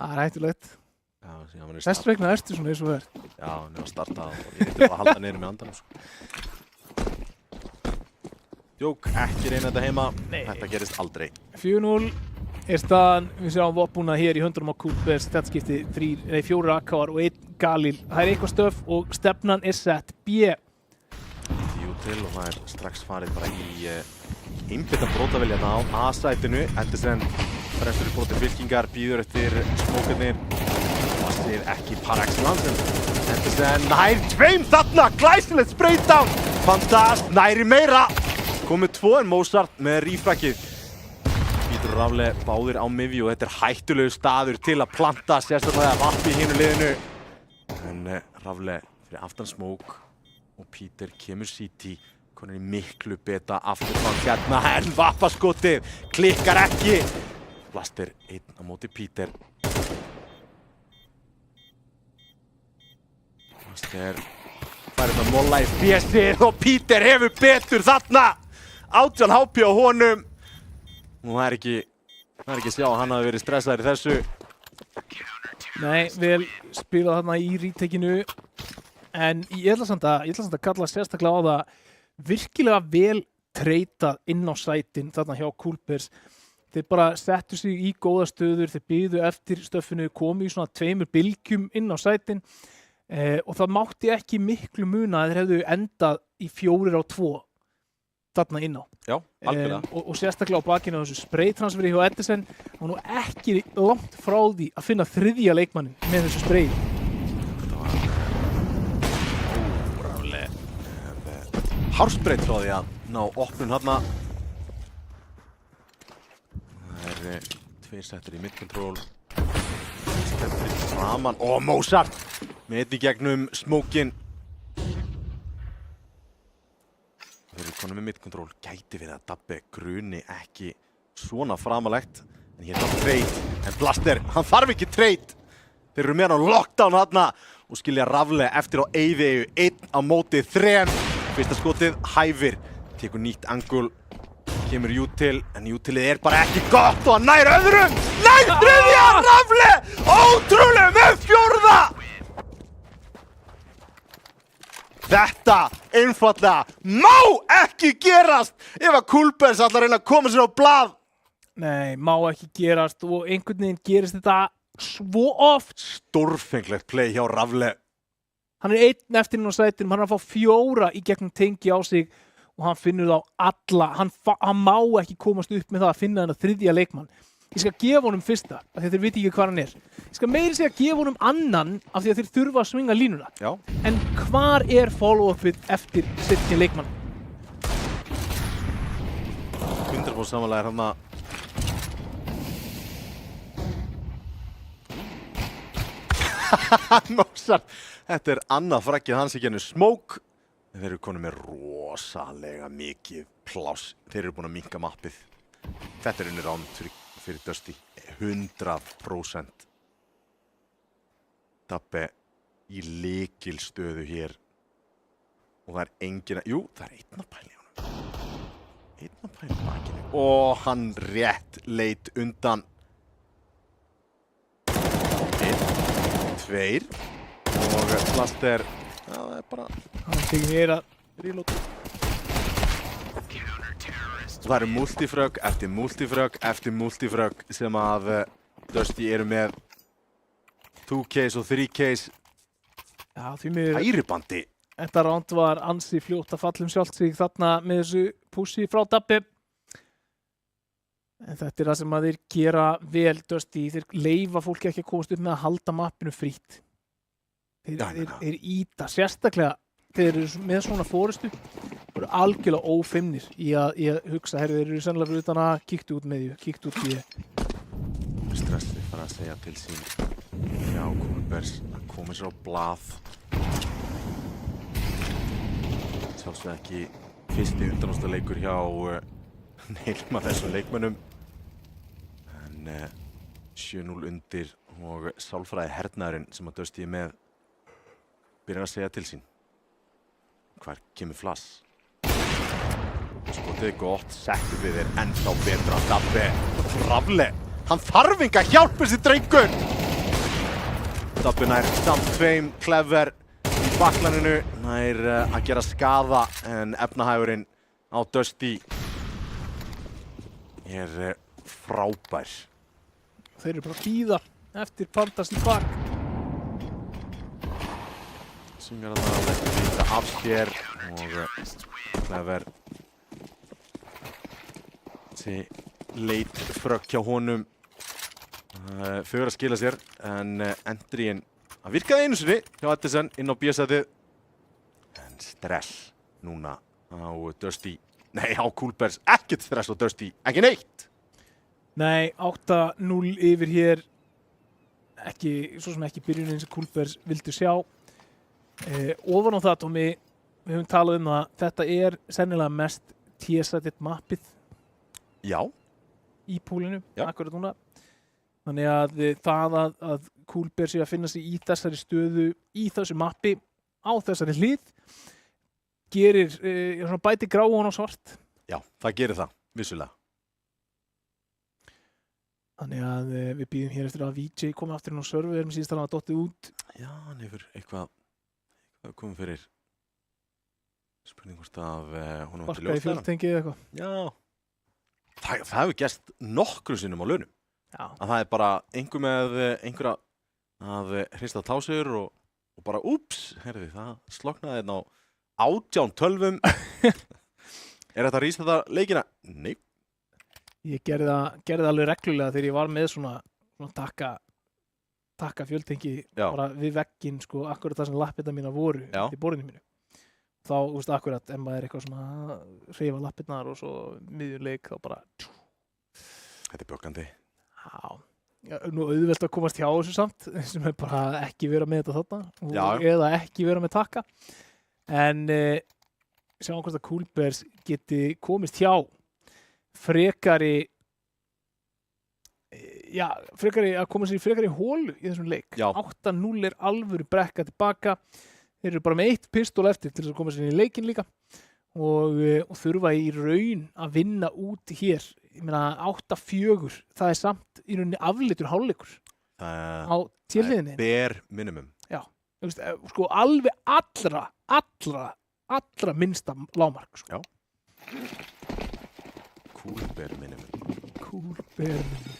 Það er hættulegt. Já, þess vegna ertu svona eins og verð. Já, hann er að starta og ég eitthvað að halda niður með andanum. Jók, ekki reyna þetta heima. Nei. Þetta gerist aldrei. 4-0 er staðan. Við sjáum vopnuna hér í höndunum á Coolbears. Þetta skipti 4 AKR og 1 Galil. Það er eitthvað stöf og stefnan er sett B. 10 til og það er strax farið bara í einbytta brotavilja á A-sætinu. Henderson frestur í broti fylkingar, býður eftir smókarnir. Það séð ekki par excellence. Henderson nær 2 þarna, glæsilegt spraydown. Fantast, næri meira. Komið 2 en Mozart með rífrakið. Pítur og Rafle báðir á miðju og þetta hættulegu staður til að planta sérstaklega vappi í hinu liðinu. En Rafle fyrir aftan smók og Pítur kemur City. Konar í miklu beta afturfang hérna en vappaskotið klikkar ekki. Blaster einn á móti Pítur. Blaster fær þetta molla í fésið og Pítur hefur betur þarna. 18 HP á honum. Og það er ekki sjá að hann hafi verið stressaður í þessu. Nei, vel spilað þarna í rítekinu. En ég ætla samt að kalla sérstaklega á það virkilega vel treytað inn á sætin þarna hjá Coolbears. Þeir bara settu sig í góða stöður, þeir biðu eftir stöffinu, komu í svona 2 bylgjum inn á sætin og það mátti ekki miklu muna að þeir hefðu endað í 4-2 þarna inn á. Já, algjörlega. Og sérstaklega á bakinu á þessu spraytransferi hjá Edison og nú ekki langt frá því að finna 3. leikmannin með þessu sprayi. Hársbreytt frá því að ná opnun hérna. Það 2 settir í mid-control. Skemmtir framan. Mozart með einn í gegnum smókin. Þeir eru konum með mid-control. Gæti verið að Dabbe gruni ekki svona framalegt. En hér er trade. En Blaster, hann þarf ekki trade. Þeir eru með hann á lockdown hérna og skilja Rafle eftir á eyðieyju 1 á móti 3. Fyrsta skotið hæfir, tekur nýtt angul, kemur Util, en Utilið bara ekki gott og hann nær öðrum! Nær 3. Rafle! Ótrúlega með 4. Þetta einfaldlega má ekki gerast ef að Coolbears ætlar að reyna að koma sér á blað. Nei, má ekki gerast og einhvern veginn gerist þetta svo oft. Stórfenglegt play hjá Rafle. Hann er 1 eftir inn á sætinum, hann er að fá 4 í gegnum tengi á sig og hann finnur þá alla. Hann má ekki komast upp með það að finna þennan 3. leikmann. Ég skal gefa honum fyrsta, af því að þeir viti ekki hvað hann er. Ég skal meira segja að gefa honum annan af því að þeir þurfa að svinga línuna. Já. En hvar er follow-upið eftir seinni leikmann? 100% samanlega er hann að Mozart. Þetta er annað frakkið hans í gennu Smoke. Þeir eru konum með rosalega mikið pláss. Þeir eru búin að minnka mappið. Þetta er unnið ránd fyrir Dusty. 100%. Dabbe í lykilstöðu hér. Og það er engin að... Jú, það er einn að pæla í honum. Einn að pæla í bakinu. Og hann rétt leit undan. 1, 2. Og Blaster, já, það er bara... Hann tekið mér að reload. Það eru multifrögg eftir multifrögg eftir multifrögg sem að Dusty eru með 2Ks og 3Ks. Já, því miður... Æribandi. Þetta round var ansi fljótt að falla sjálft sig þarna með þessu pussi frá Dabbe. En þetta er það sem að þeir gera vel, Dusty. Þeir leyfa fólki ekki að komast upp með að halda mappinu frítt. Þeir íta, sérstaklega þeir eru með svona fórustu, eru algjörlega ófeimnir í að hugsa, herri, þeir eru sennilega fyrir utan að kíktu út með því, kíktu út í Stressið fara að segja til sín. Já, Coolbears að koma sér á blað. Sjálfsög ekki fyrsti undanúrslitaleikur hjá neilum af þessum leikmönnum. En 7-0 undir og sálfræði hernaðurinn sem að Dusty með byrjar að segja til sín. Hvar kemur Flass? Skotið gott, settur við þér ennþá betra Dabbe. Rafle, hann þarf enga hjálp þessi drengur! Dabbe nær samt 2 Clever í baklaninu, nær að gera skaða en efnahægurinn á Dusty er frábær. Þeir eru bara að bíða eftir Fantasy Park. Svingar að það eftir þetta af sér og Clever þessi leit frökk hjá honum fyrir að skila sér en endurinn að virkaði einu sinni hjá Edison inn á B-sætið en stress núna á Dusty, nei á Coolbears, ekkert stress á Dusty, ekki neitt. Nei, 8-0 yfir hér, svo sem ekki byrjunin sem Kúlbers vildu sjá. Ofan á það, Tómi, við höfum talað það, þetta sennilega mest TSA-ið mappið Já. Í púlinu, Já. akkurat núna. Þannig að það að Kúlber sé að finna sig í þessari stöðu, í þessu mappi, á þessari hlið, gerir bæti gráan og svart. Já, það gerir það, vissulega. Þannig að við býðum hér eftir að VJ komi aftur inn á server, við erum síðast að hafa dottið út. Já, hann hefur eitthvað komið fyrir spurning hvort að hún var til Sparkað í fjöltengi eða eitthvað. Já, það hefur gerst nokkru sinnum á launum. Já. Að það bara einhverja að hrista tásur og bara úps, herði, það sloknaði hérna á 18 tölvum. Þetta að rísa þetta leikina? Nei. Ég gerði það alveg reglulega þegar ég var með svona takka fjöltengi bara við vegginn, sko, akkurat það sem lappirnar mína voru í borðinu mínu. Þá, akkurat, ef maður eitthvað svona hreyfa lappirnar og svo miðjuleik, þá bara Þetta bjökkandi. Já, nú auðvelt að komast hjá þessu samt, sem bara ekki vera með þetta þarna eða ekki vera með takka. En sjáum hvort að Kúlbers geti komist hjá frekari að koma sér í frekari hólu í þessum leik. 8-0 alvöru brekka tilbaka. Þeir eru bara með 1 pistól eftir til þess að koma sér í leikinn líka og þurfa í raun að vinna út hér. Ég meina 8-4, það samt í rauninni afleitur hálfleikur á térliðinni. Bare minimum. Já, sko alveg allra minnsta lágmark. Sko. Já. Kúlber minimum. Kúlber minimum.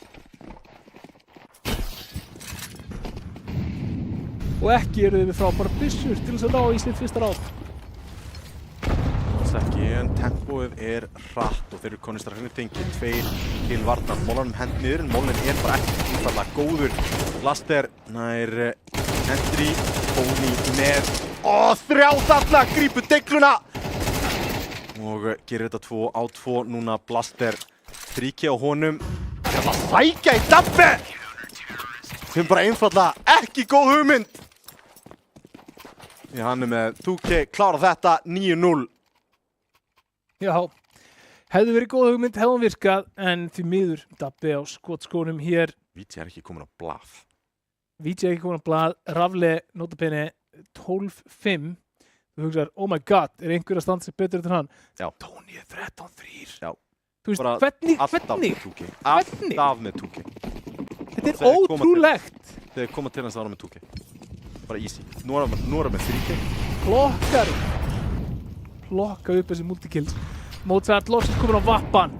Og ekki eru við frábæra byssur til þess að ná í sitt fyrsta ráð. Ekki, en tempóið hratt og þeir eru konir strax inn í tengi, 2 til varnar, Mollanum hent niður, en Mollin bara ekki útfallega góður. Blaster nær Hendry, Tony með, 3 þarna, grípur degluna og gerir þetta 2-2, núna Blaster, þríki á honum, það sækja í dabbe, sem bara einfallega ekki góð hugmynd. Því hann með 2K, klára þetta, 9-0. Já, hefði verið góð hugmynd, hefði hann virkað, en því miður dabbi á skotskónum hér. VJ ekki komin á blað. VJ ekki komin á blað, Rafle notabene 12-5. Þú hugsaðar, oh my god, einhver að standa sig betur eftir hann? Já. Tony 13-3. Já. Þú veist, hvernig? Alltaf með 2K. Þetta ótrúlegt. Þegar koma til hans ára með 2K. Bara easy. Nú er hann með 3K. Plokka upp þessi multikills. Mozart loksins komin á vappan.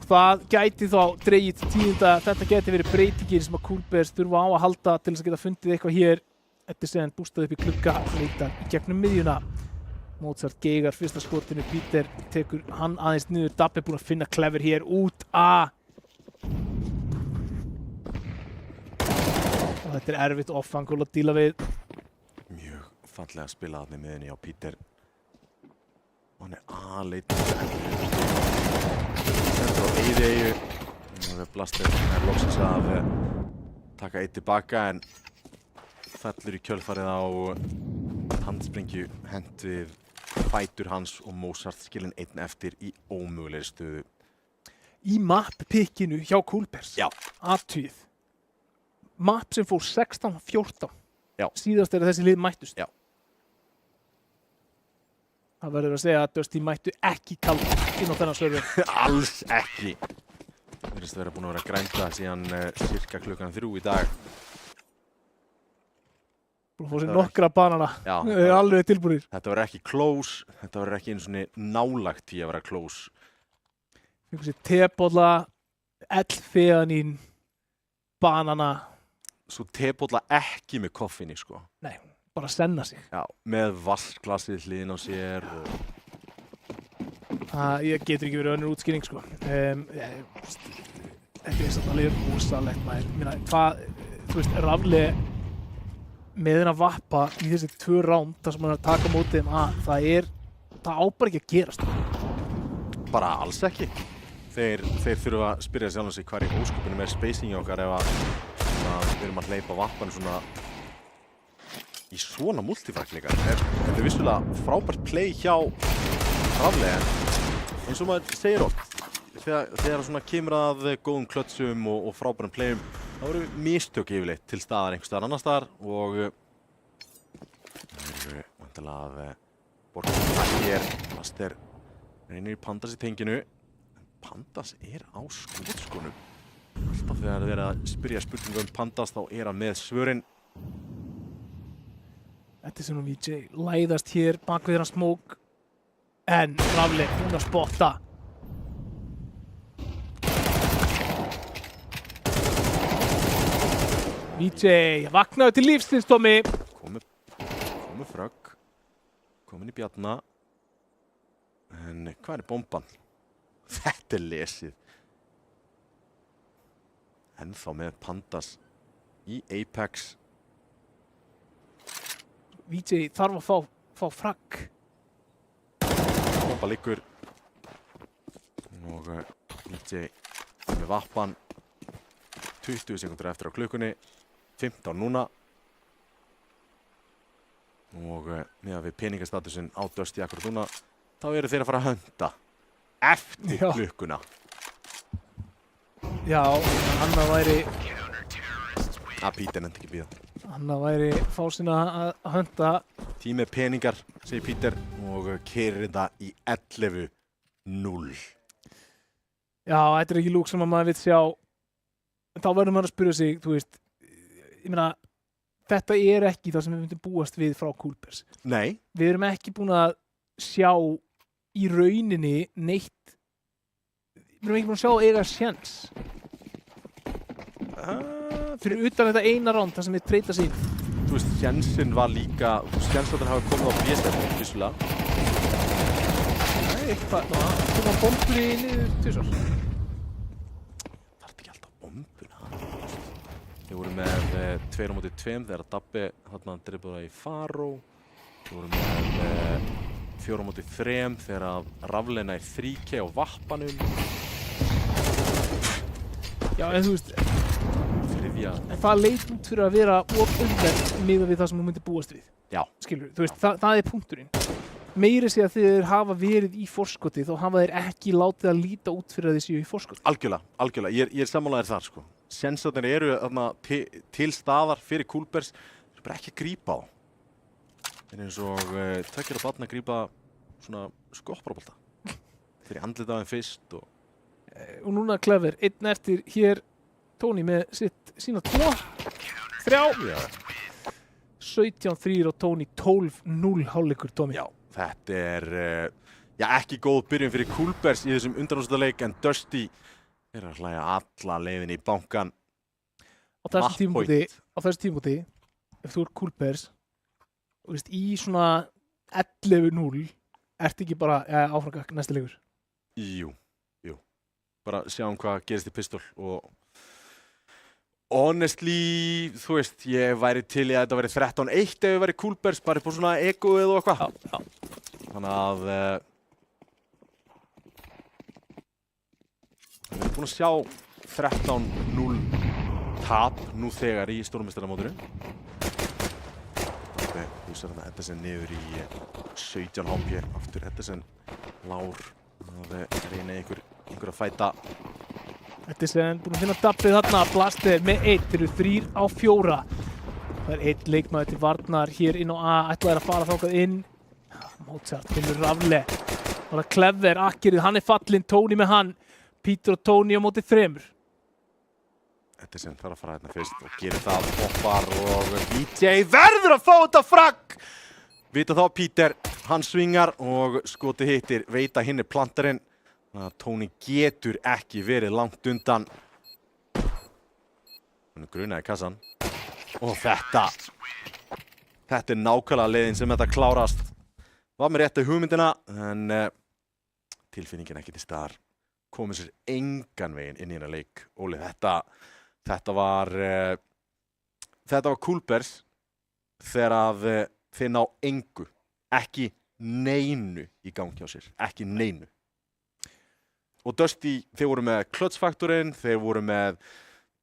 Það gæti þá dregið tíunda. Þetta gæti verið breytingin sem að Kúlbers þurfa á að halda til þess að geta fundið eitthvað hér. Eftir sem bústað upp í klukka, leitar í gegnum miðjuna. Mozart geigar fyrsta skotinu. Peter tekur hann aðeins niður. Dabbi búinn að finna Clever hér út A. Og þetta erfitt offangól að díla við. Mjög fallega spilað með miðjunni á Peter. Hann aðleitur sendur á Eyðeyju og Blaster loksins að taka 1 tilbaka en fellur í kjölfarið á handsprengju hent við fætur hans og Mozart skilinn 1 eftir í ómögulegri stöðu. Í map-pikkinu hjá Kúlbers. Já. Athugið. Map sem fór 16-14. Já. Síðast þessi lið mættust. Já. Það verður að segja að Dusty mættu ekki kalla inn á þennan server. Alls ekki. Það verðist að vera búin að vera að grænda síðan cirka klukkan 3 í dag. Búin að fá sér nokkra banana. Já. Það er alveg tilbúinir. Þetta verður ekki close. Þetta verður ekki einu svona nálagt í að vera close. Fengur sér tebolla, L-feanín, banana. Svo tebolla ekki með koffinni, sko. Nei. Bara að senna sig. Já, með vaskglasið hliðin á sér og... Ég getur ekki verið önnur útskýring, sko. Þetta samt alveg rosalegt, maður. Þú veist, Rafle með hennar vappa í þessi 2 ránd þar sem hann er að taka mótið það á bara ekki að gerast. Bara alls ekki. þeir þurfa að spyrja sjálfum sig hvar í ósköpunum spacingi okkar ef að við erum að hleypa vappan svona í svona multifrag líka. Þetta er vissulega frábært play hjá Rafle, eins og maður segir oft, þegar svona kemur að góðum klötsum og frábærum playum, þá eru mistök yfirleitt til staðar einhvers staðar annars staðar og það eru vantilega að borga það hér. Plaster reynir í Pandas í tenginu. Pandas á skotskónum. Alltaf þegar þeir að spyrja spurningum Pandas þá hann með svörin. Þetta sem VJ læðast hér bak við hann smók en Rafle hún að spotta. VJ vaknaðu til lífsins, Tommy. Komu frögg. Komin í bjarna. En hvað bomban? Þetta lesið. Ennþá með Pandas í Apex. VJ þarf að fá fragg. Bomba liggur. Og VJ með vappan. 20 sekundur eftir á klukkunni. 15 núna. Og með við peningastatusin á Dusty akkurat núna, þá eru þeir að fara að hönda eftir klukkuna. Já, annað væri... Peter nefndi ekki bíða. Annað væri fá sinna að hönda. Tímið peningar, segir Peter, og keyrir þetta í 11-0. Já, þetta er ekki lúk sem að maður vill sjá. Þá verður maður að spyrja sig, þú veist, ég meina, þetta er ekki það sem við myndum búast við frá Coolbears. Nei. Við erum ekki búin að sjá í rauninni neitt. Við erum ekki búin að sjá eiga sjens. Fyrir utan þetta eina ránd þar sem við treyta sig inn. Þú veist, sjensin var líka, sjensarnir hafa komið á B-stefnu, vissulega. Nei, eitthvað, koma bombur í niður tvisvar. Það ekki alltaf bombuna. Við vorum með 2-2 þegar Dabbi þarna driblaði í Faro. Við vorum með 4-3 þegar Rafleina í 3K á vappanum. Já, en þú veist, þriðja. En það leit út fyrir að vera ofumverð miðað við það sem þú myndir búast við. Já. Skilur, þú veist, það er punkturinn. Meiri sé að þeir hafa verið í forskoti, þá hafa þeir ekki látið að líta út fyrir að þeir séu í forskoti. Algjörlega. Ég er sammálaður þar, sko. Sjensarnir eru þarna til staðar fyrir Coolbears, þeir eru bara ekki að grípa á. Það er eins og tveggjara barn að grípa svona skopparbolta. Þeir andlita á þeim fyrst og núna Clever, einn eftir hér Tony með sína 2, 3, 17-3 og Tony 12-0 hálfleikur, Tommy. Já, þetta er ekki góð byrjun fyrir Coolbears í þessum undanúrslitaleik en Dusty er að hlæja alla leiðin í bankan. Á þessu tímabúti, ef þú ert Coolbears, þú veist, í svona 11-0, ertu ekki bara áframgakk næsta leikur? Jú. Bara sjáum hvað gerist í pistol og honestly, þú veist, ég væri til í að þetta væri 13-1 ef við væri Coolbears, bara upp á svona egoið og eitthvað. Já. Þannig að við erum búin að sjá 13-0 tap nú þegar í stórmeistaramótinu. Þú sér þetta Eddersen niður í 17 HP aftur Eddersen Lár að reyna einhver að fæta. Eddersen búin að finna dabbið þarna, Blaster með 1, þeir eru 3 á 4. Það er 1 leikmaður til varnar hér inn á A, ætlaðir að fara þangað inn. Mozart finnur Rafle. Það er Clever, akkerið, hann er fallinn, Tony með hann. Peter og Tony á móti 3. Eddersen þarf að fara hérna fyrst og gerir það, hoppar og VJ verður að fá þetta fragg! Vita þá Peter, hann svingar og skoti hittir, veit að hinn er plantarinn. Tony getur ekki verið langt undan. Hann er grunaði kassan. Og þetta er nákvæmlega leiðin sem þetta klárast. Var með réttu hugmyndina, en tilfinningin ekki til staðar. Komið sér engan veginn inn í hérna leik. Óli, þetta var Coolbears þegar að þeir ná engu, ekki neinu í gangi á sér, ekki neinu. og Dusty, þeir voru með klötsfaktorinn, þeir voru með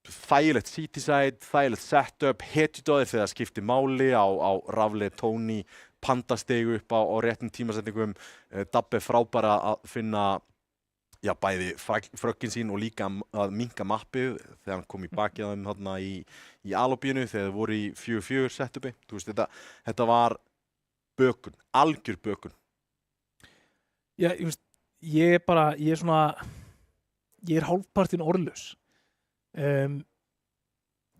þægilegt city-side, þægilegt setup, hetjudóðir þegar það skipti máli á rafli, Tony, pandastegu upp á réttum tímasetningum, Dabbe frábæra að finna bæði frökkin sín og líka að minnka mappið þegar hann kom í bakið á þeim þarna í alobíinu þegar þeir voru í 4-4 setupi. Þú veist, þetta var bökun, algjör bökun. Já, ég er hálfpartinn orðlaus.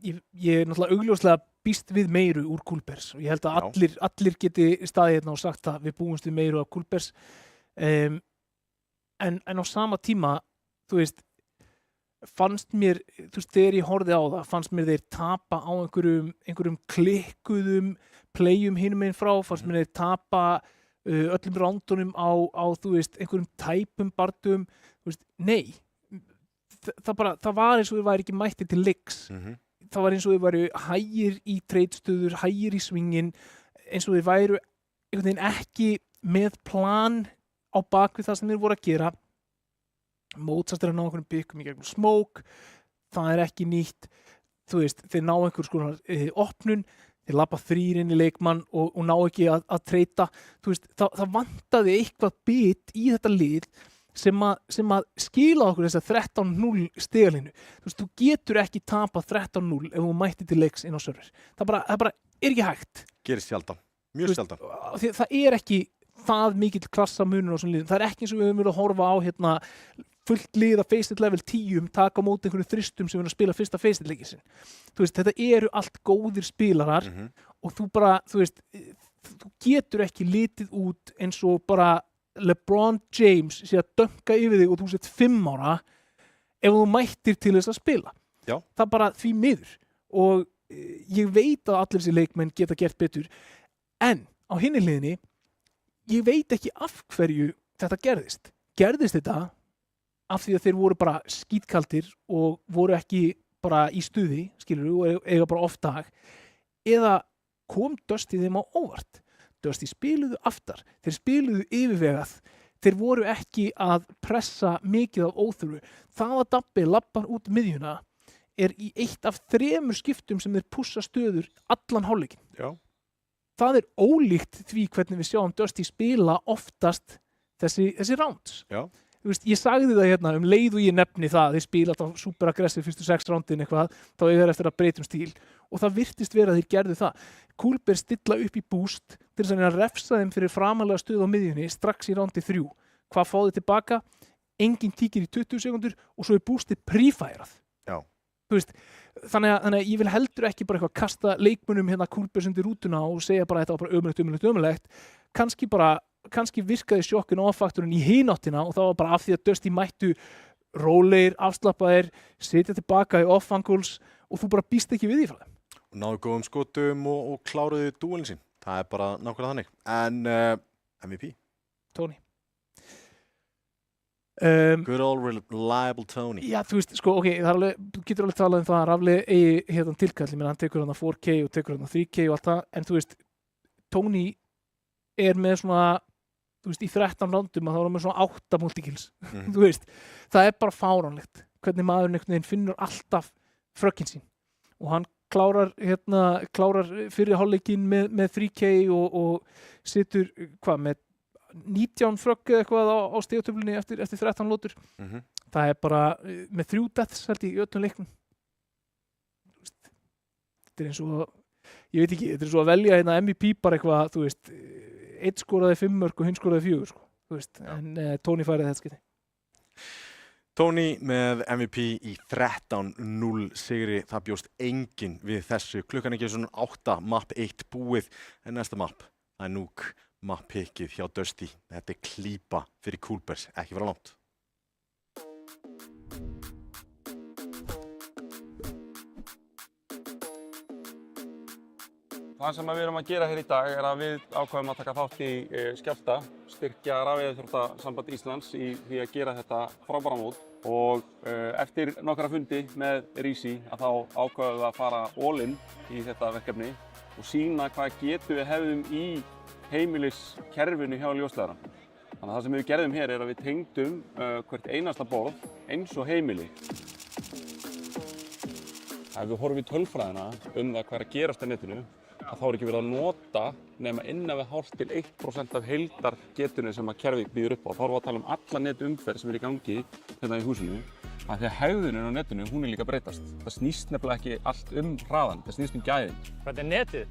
Ég er náttúrulega augljóslega býst við meiru úr Coolbears og ég held að allir geti staðið hérna og sagt að við búumst við meiru af Coolbears en á sama tíma þú veist, fannst mér þegar ég horfði á það, fannst mér þeir tapa á einhverjum klikkuðum playum hinum meginn frá, fannst mér þeir tapa öllum rándunum á þú veist, einhverjum tæpum bardum, þú veist, nei það var eins og þau væri ekki mættir til leiks. Það var eins og þau væru hægir í treitstöður, hægir í svingin, eins og þau væru einhvern veginn ekki með plan á bakvið það sem þeir voru að gera. Mozart að ná einhvern byggjum í gegnum smoke, það er ekki nýtt, þú veist, þeir ná einhvers konar opnun, þeir labba 3 inn í leikmann og ná ekki að treita, þú veist, það vantaði eitthvað bit í þetta lið sem að skila okkur þess að 13-0 stigalínu. Þú veist, þú getur ekki tapað 13-0 ef þú mættir til leiks inn á server. Það bara er ekki hægt. Gerist sjaldan, mjög sjaldan. Það er ekki það mikill klassamunur á svona liðum. Það er ekki eins og við höfum verið að horfa á fullt lið að Faceit level 10 taka á móti einhverjum þristum sem verður að spila fyrsta Faceit leikinn sinn. Þú veist, þetta eru allt góðir spilarar og þú veist, þú getur ekki litið út eins og bara LeBron James sé að dönka yfir þig og þú sett 5 ára ef þú mættir til þess að spila. Já. Það bara því miður og ég veit að allir þessi leikmenn geta gert betur en á hinni hliðinni ég veit ekki af hverju þetta gerðist. Gerðist þetta af því að þeir voru bara skítkaldir og voru ekki bara í stuði, skilurðu, og eiga bara oft dag eða kom Dusty þeim á óvart. Dusty spiluðu aftar, þeir spiluðu yfirvegað, þeir voru ekki að pressa mikið af óþurfu. Það að Dabbe labbar út miðjuna er í 1 af 3 skiptum sem þeir pussa stöður allan hálfleikinn. Já. Það er ólíkt því hvernig við sjáum Dusty spila oftast þessi rounds. Já. Þú veist, ég sagði það hérna leið og ég nefni það, þeir spila alltaf super aggressiv fyrstu 6 rándin eitthvað, þá er þeir eftir að breytum stíl og það virtist vera að þeir gerðu það. Coolbears stilla upp í boost til þess að refsa þeim fyrir framalega stöð á miðjunni strax í rándi 3. Hvað fá þeir tilbaka? Enginn kíkir í 20 sekundur og svo er boostið pre-færað. Já. Þú veist, þannig að ég vil heldur ekki bara eitthvað kasta leikmönnum Coolbears undir rútuna og segja bara þetta var bara ömurlegt. Kannski virkaði sjokkin off-faktorinn í hináttina og það var bara af því að Dusty mættu rólegir, afslappaðir, setja tilbaka í off-angles og þú bara býst ekki við því frá þeim. Og náðu góðum skotum og kláruðu dúelin sín. Það er bara nákvæmlega þannig. En MVP? Tony. Good old reliable Tony. Já, þú veist, sko, ok, þú getur alveg talað það að Rafli eigi tilkalli, hann tekur 4K og tekur 3K og allt það, en þú veist, Tony er með svona, þú veist, í 13 rándum að þá er hann með svona 8 multikills. Þú veist, það er bara fáránlegt hvernig maðurinn einhvern veginn finnur alltaf frökkin sín og hann klárar fyrir hálfleikinn með 3K og situr, með 19 frögg eða eitthvað á stigatöflunni eftir 13 lótur. Það er bara með 3 deaths held í öllum leiknum. Þetta er eins og, ég veit ekki, þetta er svo að velja MVP bara eitthvað, þú veist, 1 skoraði 5 mörk og hinn skoraði 4, sko. Þú veist, en Tony færið þetta skipti. Tony með MVP í 13-0 sigri, það bjóst enginn við þessu. Klukkan ekki svona 8, map 1 búið, en næsta map, það er Nuke. Map-pickið hjá Dusty. Þetta er klípa fyrir Coolbears, ekki vera langt. Það sem við erum að gera hér í dag er að við ákveðum að taka þátt í Skjálfta, styrkja Rafveiðiþróttasamband Íslands í því að gera þetta frábæra mót og eftir nokkra fundi með Rísi að þá ákveðum við að fara all-in í þetta verkefni og sýna hvað getu við hefðum í heimiliskerfinu hjá ljósleiðarann. Þannig að það sem við gerðum hér að við tengdum hvert einasta borð eins og heimili. Ef við horfum í tölfræðina það hvað að gerast á netinu, að þá ekki verið að nota nema innan við hálft til 1% af heildargetunni sem að kerfið býður upp á. Þá erum við að tala alla netumferð sem í gangi hérna í húsinu. Af því að hegðunin á netinu, hún líka breytast. Það snýst nefnilega ekki allt hraðan, það snýst gæðin. Hvernig er netið?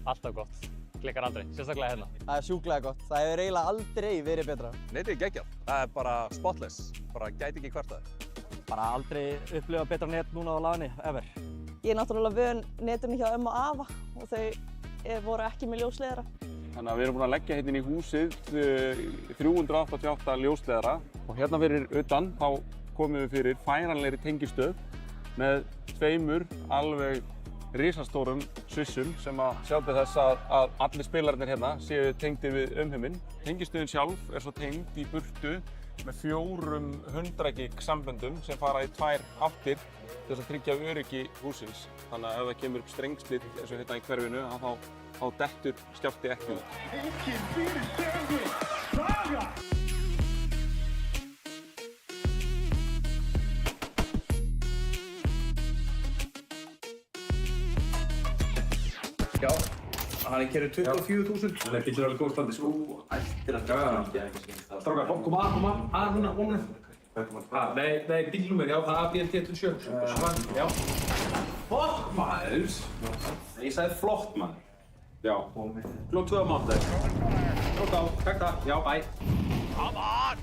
Alltaf gott. Klikkar aldrei, sérstaklega hérna. Það sjúklega gott. Það hefur eiginlega aldrei verið betra. Netið geggjað. Það bara spotless. Bara gæti ekki kvartað. Bara aldrei upplifað betra net núna á laginni, ever. Ég náttúrulega vön netinu hjá og afa og þau voru ekki með ljósleiðara. Þannig að við erum búin að leggja hérna í húsið 388 ljósleiðara og hérna fyrir utan þá komum við fyrir færanlegri tengistöð með 2 alveg risastórum swissum sem að sjá til þess að allir spilararnir hérna séu tengdir við umheiminn. Tengistöðin sjálf svo tengd í burtu með 400 gig samböndum sem fara í 2 áttir til þess að tryggja öryggi hússins. Þannig að ef það kemur upp strengslit eins og hérna í hverfinu þá dettur skjálfti ekki út. Já, hann keyrði 24.000. Það getur alveg góð standi. Þú ættir að draga hann ekki. Strákar, koma að núna. Nei, bílnúmer, já, það er AB27. Já. Flott maður! Ég sagði flott maður. Já. Flott 2 mánuðir. Flott á, takk það. Já, bye. Come on!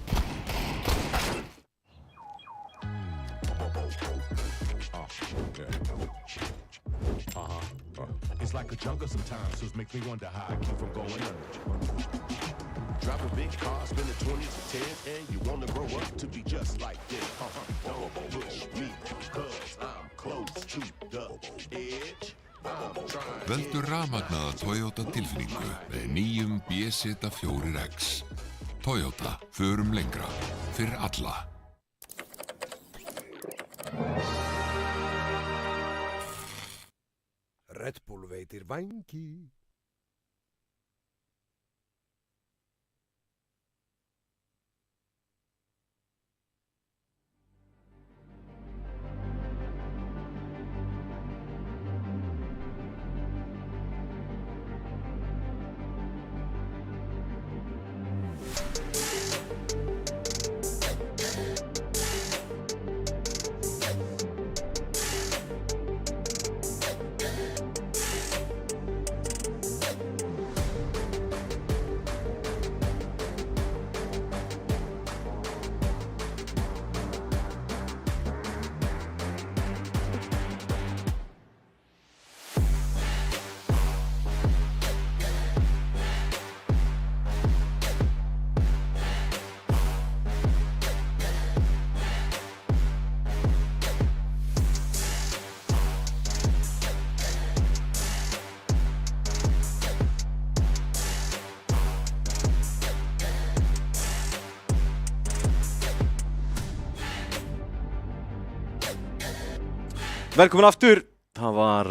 It's like a jungle sometimes, so it makes me wonder how I keep from going under. Drive a big car, spend the 20s to 10s, and you wanna grow up to be just like this. Don't push me, cause I'm close to the edge. Völdu rafmagnaða Toyota tilfinningu með nýjum BZ4X. Toyota, förum lengra, fyrir alla. Red Bull veitir vængi. Velkomin aftur. Það var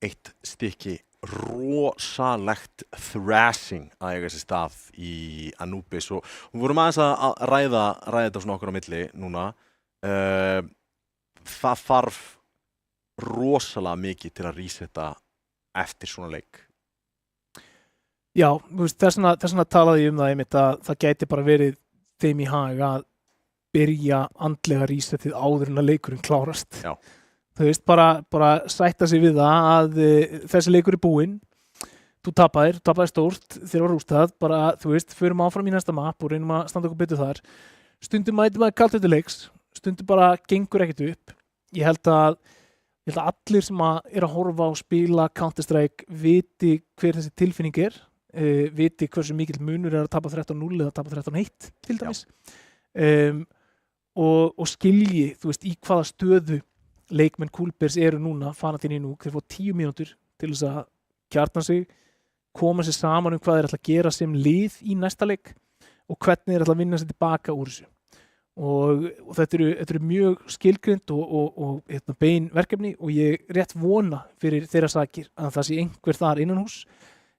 eitt stykki rosalegt thrashing að eiga sér stað í Anubis og við vorum aðeins að ræða þetta svona okkur á milli núna. Það þarf rosalega mikið til að resetta eftir svona leik. Já, þess vegna talaði ég það einmitt að það gæti bara verið þeim í hag að byrja andlega resettið áður en að leikurinn klárast. Já. Þú veist, bara sætta sig við það að þessi leikur er búinn. Þú tapaðir stórt, þér var rústað, bara, þú veist, förum áfram í næsta mapp og reynum að standa okkur betur þar. Stundum mætum að kalt þetta leiks, stundum bara gengur ekkert upp. Ég held að allir sem er að horfa og spila Counter-Strike viti hver þessi tilfinning er, viti hversu mikill munur er að tapa 13-0 eða tapa 13-1 til dæmis. Og skilji, þú veist, í hvaða stöðu leikmenn Kúlbers eru núna, Fanatín í nú, þeir fá 10 mínútur til þess að kjarna sig, koma sér saman hvað þeir ætla að gera sem lið í næsta leik og hvernig þeir ætla að vinna sér tilbaka úr þessu. Og þetta eru mjög skilgreind og bein verkefni og ég rétt vona fyrir þeirra sakir að það sé einhver þar innanhús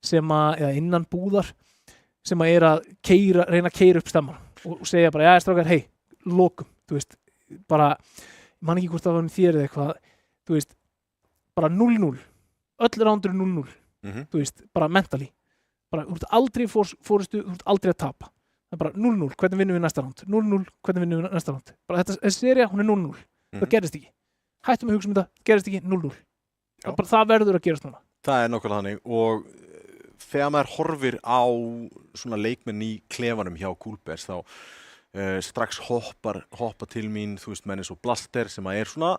eða innan búðar sem að reyna að keyra upp stemman og segja bara, já, strákar, hei, lokum, þú veist, bara, ég man ekki hvort það var með þér eða eitthvað, þú veist, bara 0-0, öll rándur 0-0, þú veist, bara mentally, bara, þú ert aldrei fórustu, þú ert aldrei að tapa, það er bara 0-0, hvernig vinnum við næsta ránd, 0-0, hvernig vinnum við næsta ránd, bara þessi sería, hún er 0-0, það gerist ekki, hættum að hugsa um þetta, gerist ekki, 0-0, það verður að gerast núna. Það nákvæmlega þannig og þegar maður horfir á svona leikmenn í klefanum hjá Coolbears þá strax hoppa til mín, þú veist, menn eins og Blaster sem að svona,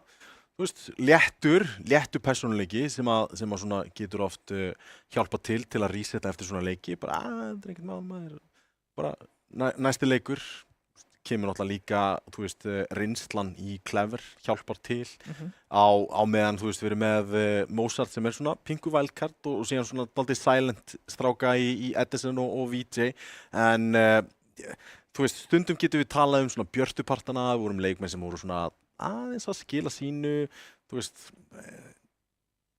þú veist, léttur persónuleiki sem að svona getur oft hjálpa til að resetta eftir svona leiki, bara, það er ekkert maður, bara næsti leikur, kemur náttúrulega líka, þú veist, reynslan í Clever hjálpar til á meðan, þú veist, við erum með Mozart sem er svona pingu wildcard og síðan svona dálítið silent stráka í Edison og VJ en þú veist, stundum getum við talað svona björtupartana, við vorum leikmenn sem voru svona aðeins að skila sínu, þú veist,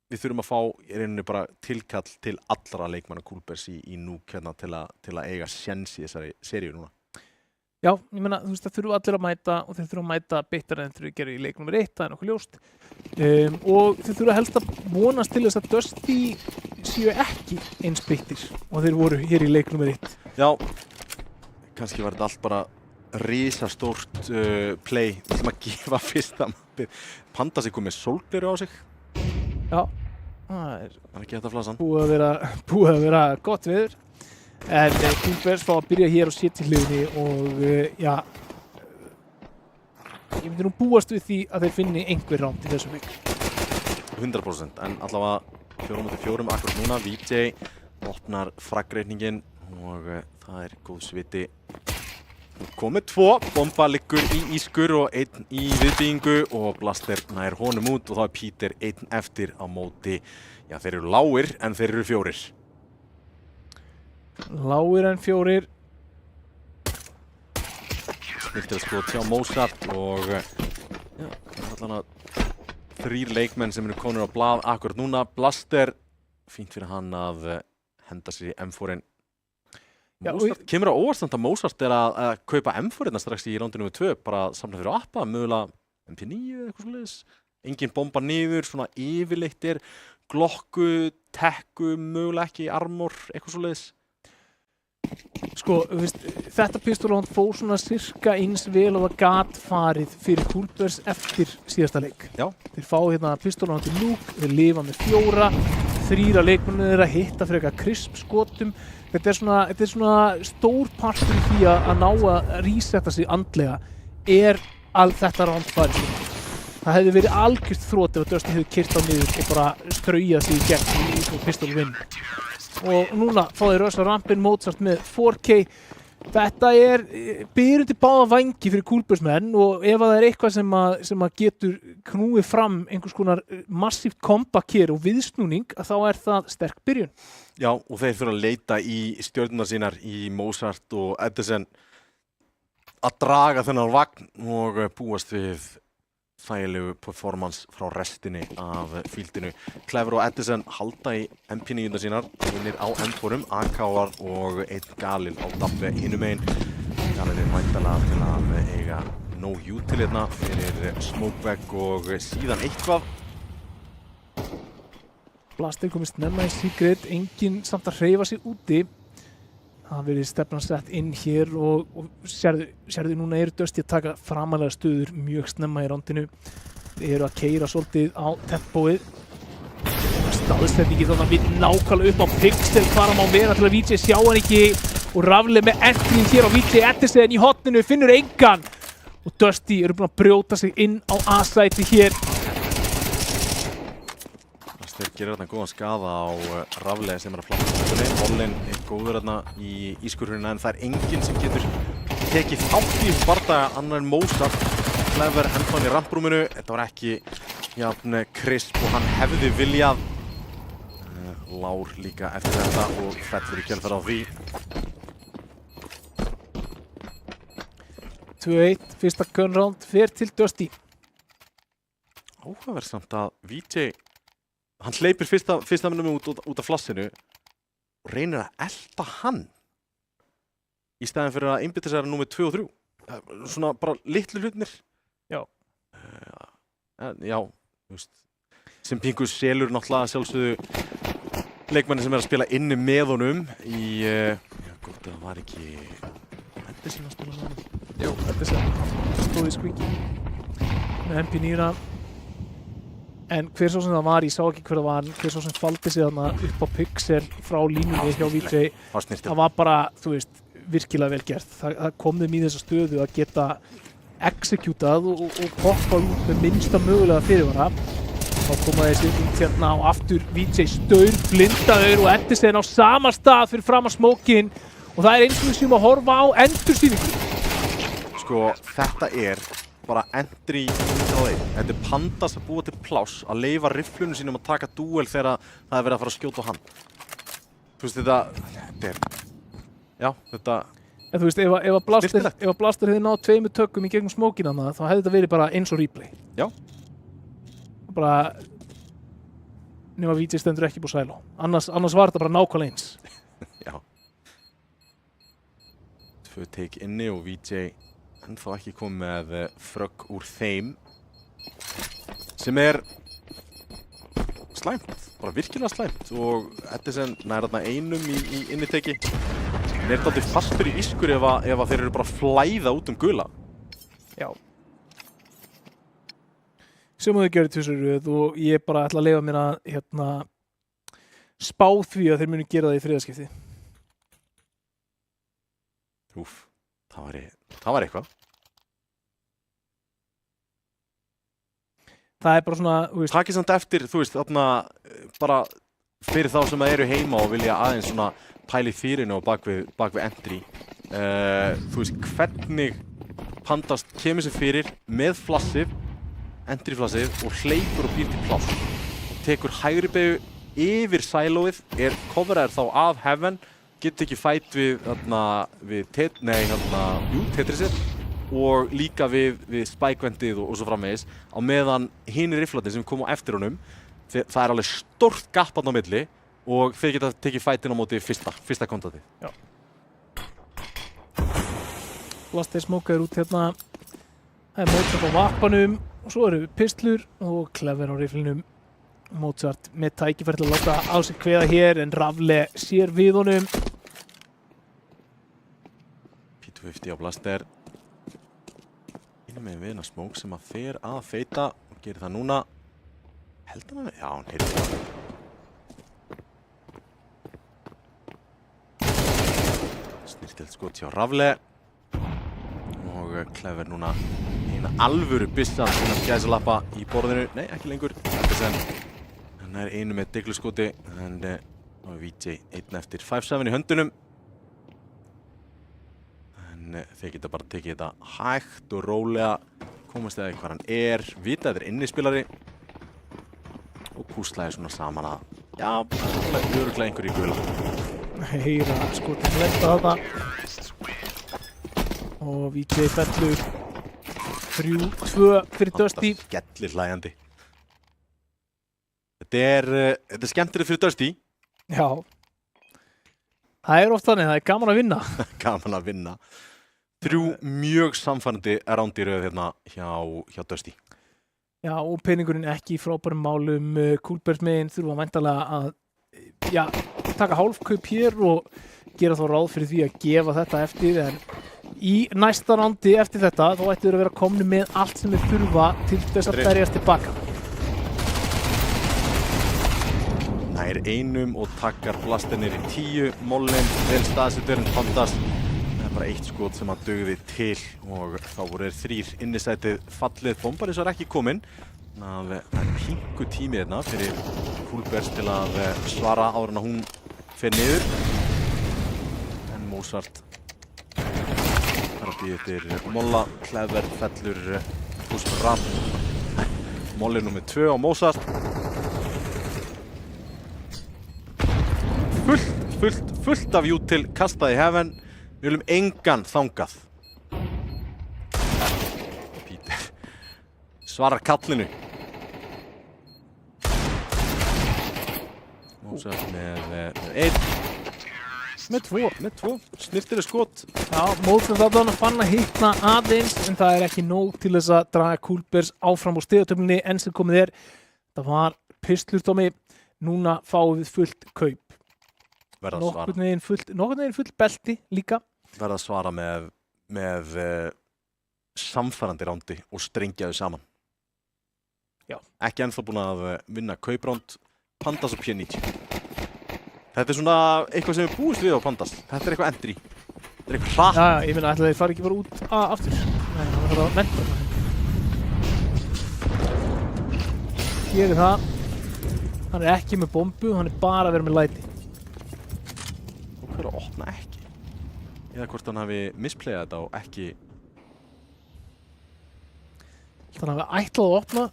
við þurfum að fá í rauninni bara tilkall til allra leikmanna Coolbears í núk hérna til að eiga séns í þessari seríu núna. Já, ég meina, þú veist, það þurfa allir að mæta og þeir þurfa að mæta betur en þeir gerir í leik númer 1, það er nokkuð ljóst og þeir þurfa helst að vonast til þess að Dusty séu ekki eins beittir og þeir voru hér í leik númer 1. Já, kannski var þetta allt bara risastórt play sem að gefa fyrsta mappið. Panda sig komið sólgleru á sig. Já, það er ekki þetta flasan. Búið að vera gott veður. En Coolbears fá að byrja hér á CT-hliðinni og já, ég myndi nú búast við því að þeir finni einhver ránd í þessum leik. 100%, en allavega 4-4 akkurat núna. VJ opnar fraggreikningin og það er góð sviti. Komið 2, bomba liggur í ískur og 1 í viðbyggingu og Blaster nær honum út og þá er Peter 1 eftir á móti. Já, þeir eru lágir en þeir eru 4. Lágir en 4. Sniltir að skot hjá Mozart og já, allan að 3 leikmenn sem eru konur á blað akkurat núna. Blaster, fínt fyrir hann að henda sér í M4-in. Mozart, kemur á óvart samt að Mozart er að kaupa M4-ina strax í rándi nr. 2, bara samla fyrir appa, mögulega MP9 eða eitthvað svoleiðis. Engin bomba niður, svona yfirleitt glokku, tekku, mögulega ekki armor, eitthvað svoleiðis. Sko, veist, þetta pistolround fór svona cirka eins vel og það gat farið fyrir Coolbears eftir síðasta leik. Já. Þeir fá hérna pistolround í núk, þeir lifa með 4, 3 leikmennir þeirra hitta fyrir eitthvað crisp skotum. Þetta er svona stór partur í því að ná að resetta sig andlega að þetta round farið. Það hefði verið algjört þrot ef Dusty hefði keyrt á niður og bara straujað sig í gegn í pistol win. Og núna fá þeir rösa rampin Mozart með 4K. Þetta byrjandi báða vængi fyrir Coolbears menn og ef það er eitthvað sem að getur knúið fram einhvers konar massíft comeback hér og viðsnúning að þá er það sterk byrjun. Já, og þeir fyrir að leita í stjörnunar sínar í Mozart og Edison að draga þennan vagn og búast við þægilegu performance frá restinni af fíldinu. Clever og Edison halda í MP9 sínar, vinnir á M4-um, AK-ar og 1 Galil á Dabbe hinum megin. Galil er væntanlega til að eiga no util hérna fyrir Smokebag og síðan eitthvað. Blaster komið snemma í Secret, enginn samt að hreyfa sig úti. Það verið stefnan sett inn hér og sérðu núna Dusty að taka framalega stöður mjög snemma í rándinu. Þeir eru að keyra svolítið á tempóið. Staðsetningi þannig að við nákvæmlega upp á pixel hvar hann má vera til að VJ sjá hann ekki og Rafle með entry hér á VJ Edison í hotninu, finnur engan og Dusty eru búin að brjóta sig inn á A-sæti hér. Þeir gerir þarna góðan skaða á Rafle sem að flata stöðunni. Hollin góður þarna í ískurhurina en það er enginn sem getur tekið þátt í bardaga annar en Mozart. Clever ennþá í ramprúminu. Þetta var ekki jafn crisp og hann hefði viljað. Lár líka eftir þetta og fellur í kjölfar á því. 2-1, fyrsta gun round fer til Dusty. Áhugaverð samt að VJ hann hleypir fyrsta minnum út af flassinu og reynir að elta hann. í staðin fyrir að einbytta sér að númer 2 og 3. Svona bara litlu hlutnir. Já. Já, þú veist, sem pingu selur náttúrulega sjálfsögðu leikmanni sem að spila inni með honum í, gott að það var ekki Edison að spila með honum. Jú, Edison stóð í skvíki með MP9. En hver svo sem það var, ég sá ekki hver það var, hver svo sem faldi sig þarna upp á pixel frá línunni hjá VJ, það var bara, þú veist, virkilega vel gert. Það kom þeim í þessa stöðu að geta executað og hoppað út með minnsta mögulega fyrirvara. Þá koma þessi út hérna og aftur VJ staur, blindaður og Edison á sama stað fyrir fram að smókin og það eins og við séum að horfa á endursýningu. Sko, þetta bara entry á þeim. Þetta Pandas að búa til pláss að leyfa rifflunum sínum að taka dúel þegar það verið að fara að skjóta á hann. Þú veist, þetta En þú veist, ef að Blaster hefði náð 2 tökum í gegnum smókina þá hefði þetta verið bara eins og replay. Já. Bara nema VJ stendur ekki búið sæló. Annars var þetta bara nákvæmlega eins. Já. 2 take inni og VJ ennþá ekki komið með frögg úr þeim sem slæmt, bara virkilega slæmt og Edison nær þarna einum í inniteki. Hann dálítið fastur í ískur ef að þeir eru bara að flæða út gula. Já. Sem þau gerðu tvisvar í röð og ég bara ætla að leyfa mér að spá því að þeir munu gera það í þriðaskipti. Úff, það var eitthvað. Það bara svona, þú veist... Takið samt eftir, þú veist, þarna bara fyrir þá sem eru heima og vilja aðeins svona pæli þýrinu á bak við entry. Þú veist, hvernig Pandas kemur sér fyrir með flassið, entry-flassið og hleypur og býr til pláss. Tekur hægri beygju yfir sælóið, coveraður þá af Heaven, getur ekki fætt við Tetrisið og líka við spækvendið og svo framvegis á meðan hinir rifflarnir sem koma á eftir honum það alveg stórt gap á milli og þeir geta tekið fætin á móti fyrsta kontatið. Já. Blaster smókaður út hérna. Það Mozart á vappanum og svo eru pistlur og Clever á rifflinum. Mozart með tækifæri til að láta á sig kveða hér en Ravle sér við honum. P250 á Blaster. Með vina smók sem að fer að feita og gerir það núna. Heldur hann? Já, hann heyrði það. Snirtilt skot hjá Ravle og Clever núna eina alvöru byssan sem að gæsalappa í borðinu. Nei, ekki lengur. Hann einu með degluskoti en nú VJ einn eftir 5-7 í höndunum. Þeir geta bara tekið þetta hægt og rólega, komast eða hvað hann vita þetta innispilari og púslaði svona saman að, já, örugglega einhver í gula. Heyra skotin lenda þarna og VJ fellur 3-2 fyrir Dusty. Skellir hlæjandi. Þetta skemmtilegt fyrir Dusty. Já. Það oft þannig, það gaman að vinna. Gaman að vinna. 3 mjög samfærandi ránd í röð hérna hjá Dusty. Já, og peningurinn ekki í frábærum málum. Coolbert megin þurfa væntanlega að taka hálfkaup hér og gera þá ráð fyrir því að gefa þetta eftir. En í næsta rándi eftir þetta þá ættu þeir að vera komni með allt sem þeir þurfa til þess að berjast tilbaka. Nær einum og takkar Blaster í 10. Mollin vel staðsettur en Pandas. Bara eitt skot sem hann dugði til og þá voru 3 innisætið fallið. Bombaris var ekki kominn. Það pingu tími hérna fyrir Coolbert til að svara áður en að hún fer niður. En Mozart þarf að bíða eftir Molla. Clever fellur hús Rapp. Molli númer 2 á Mozart. Fullt af jút til kastaði Heaven. Við viljum engan þangað. Peter svarar kallinu. Mozart með 1. Með 2. Með 2, snirtileg skot. Já, Mozart allan fann að hitna aðeins, en það er ekki nóg til þess að draga Coolbears áfram á stigatöflunni enn sem komið Það var pislur, Tommy. Núna fáum við fullt kaup. Verða að svara. Nokkurn veginn fullt belti líka. Verða að svara með samfærandi rándi og strengja þau saman. Já. Ekki ennþá búin að vinna kaupránd Pandas og P90. Þetta er svona eitthvað sem við búist við á Pandas. Þetta er eitthvað entry. Þetta er eitthvað hratt. Já, ég meina ætla þeir fari ekki bara út aftur. Nei, það var að menta. Gerir það. Hann er ekki með bombu, hann er bara að vera með læti. Og hver að opna ekki? Eða hvort hann hafi misplayað þetta og ekki... Þannig að við ætlaði að opna,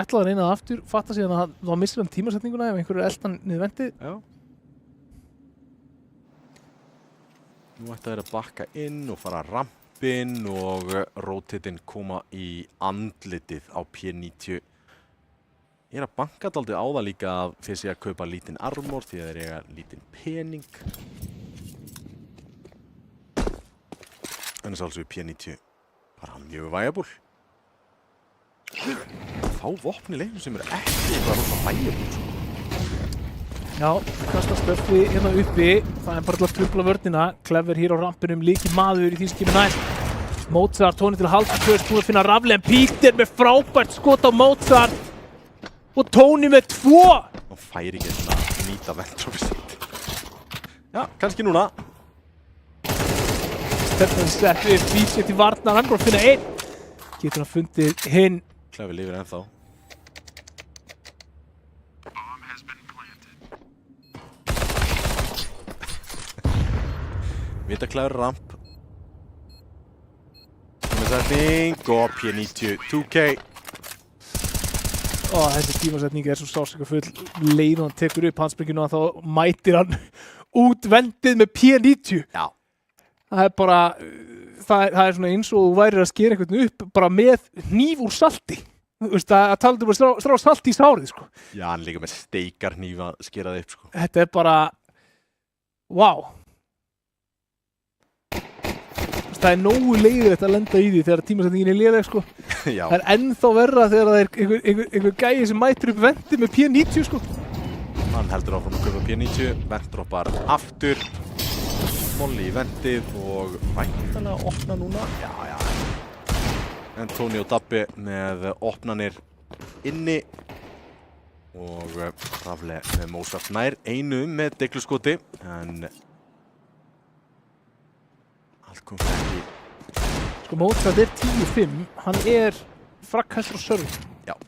ætlaði að reyna það aftur, fatta síðan að það var missið um tímasetninguna ef einhverju eldan niður vendið. Já. Nú ætti þeir að bakka inn og fara rampinn og rotateinn koma í andlitið á P90. Ég er að banka dálítið á það líka að þeir sé að kaupa lítinn armor því að þeir eiga lítinn pening. En þess að P90 bara mjög viable. Fá vopni leiknum sem eru ekki eitthvað rosa viable. Já, kasta stöffi hérna uppi, það er bara til að trufla vörnina. Clever hér á rampinum, líki maður í því skipið næst. Mozart, Tony til halvtöðs, búið að finna rafli en Peter með frábært skot á Mozart. Og Tony með 2! Hann fær ekki svona að nýta ventrofisitt. Já, kannski núna. Stefnan sett við Vísið til varnar, hann går að finna 1. Getur hann fundið hinn. Clever lifir ennþá. Vita Clever ramp. Tímasetning og P90 2K. Þessi tímasetning er svo sársaukafulл. Leið og hann tekur upp handspyrnuna þá mætir hann útvendið með P90. Já. Það er bara, það er svona eins og þú værir að skera einhvern upp bara með hníf úr salti. Þú veist, að talaðu bara strá salti í sárið, sko. Já, hann líka með steikarhníf að skera það upp, sko. Þetta er bara, wow. Það er nógu leiðilegt að lenda í því þegar tímasetningin er léleg, sko. Já. Það er ennþá verra þegar það er einhver gæi sem mætir upp vendið með P90, sko. Hann heldur áfram að kaupa P90, ventroppar aftur. Molly í vendið og væntanlega að opna núna. Já. En Tony og Dabbi með opnanir inni og Rafle með Mozart nær einu með deigluskoti en allt kom ekki. Sko Mozart er 10-5, hann er frakkhæstur og sörf. Já.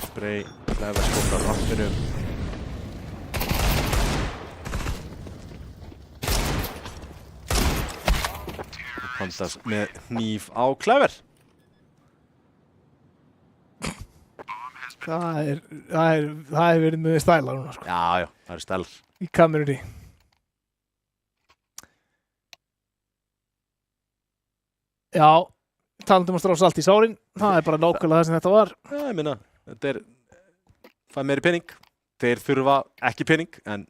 Spray, Clever skot á rampinu. Pandas með hníf á Clever. Það er verið með stælar núna, sko. Já, það eru stælar. Í kamerunni. Já, talandum að strá salt í sárin. Það er bara nákvæmlega það sem þetta var. Já, ég minna, þetta er fæ meiri pening. Þeir þurfa ekki pening, en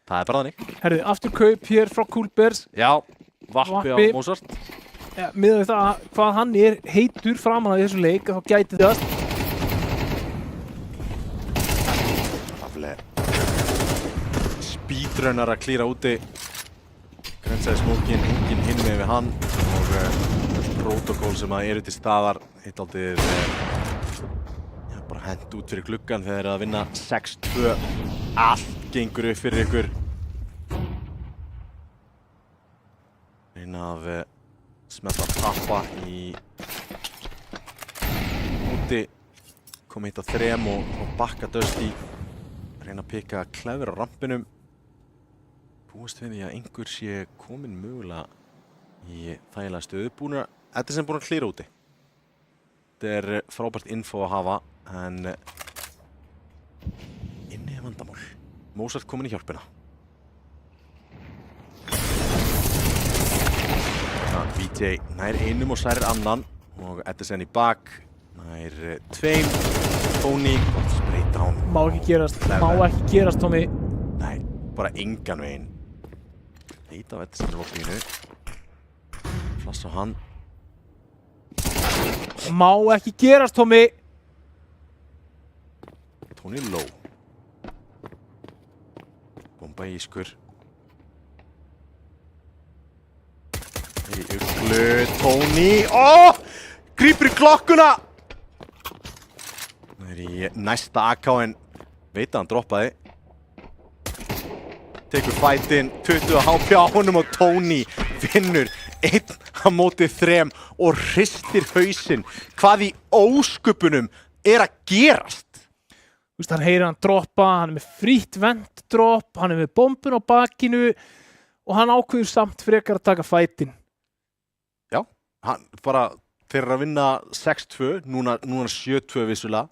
það er bara þannig. Herðu, aftur kaup hér frá Coolbears. Já. Vappi á Mozart. Ja, með þetta hvað hann er heitur framan af þessu leik þá gæti það. Speedrunner að klíra úti. Grensaði smókin, enginn hinn með við hann og protokól sem eru til staðar hitt aldrei bara hent út fyrir gluggan þegar þeir eru að vinna 6-2. Allt gengur upp fyrir ykkur. Reyna að smella tappa í úti, koma hitt á 3 og bakka Dusty. Reyna að pikka Clever á rampinum. Búist við því að einhver sé komin mögulega í þægilega stöðu. Þetta er sem búin að klíra úti. Þetta er frábært info að hafa, en inni er vandamál. Mozart komin í hjálpina. VJ nær einum og særir annan og Edison í bak, nær 2. Tony, gott spray down. Má ekki gerast, Tommy. Nei, bara engan veginn. Leita á Edison í lobbíinu. Flass á hann. Má ekki gerast, Tommy. Tony low. Bomba í ískur. Í uglu, Tony. Grípur í klokkuna! Það er í næsta AK en veit að hann droppaði. Tekur fætinn, 20 HP á honum og Tony vinnur 1 á móti 3 og hristir hausinn. Hvað í ósköpunum er að gerast? Þú veist, hann heyrir hann droppa, hann er með frítt vent-dropp, hann er með bombun á bakinu og hann ákveður samt frekar að taka fætinn. Já, hann bara, þeir eru að vinna 6-2, núna 7-2 vissulega.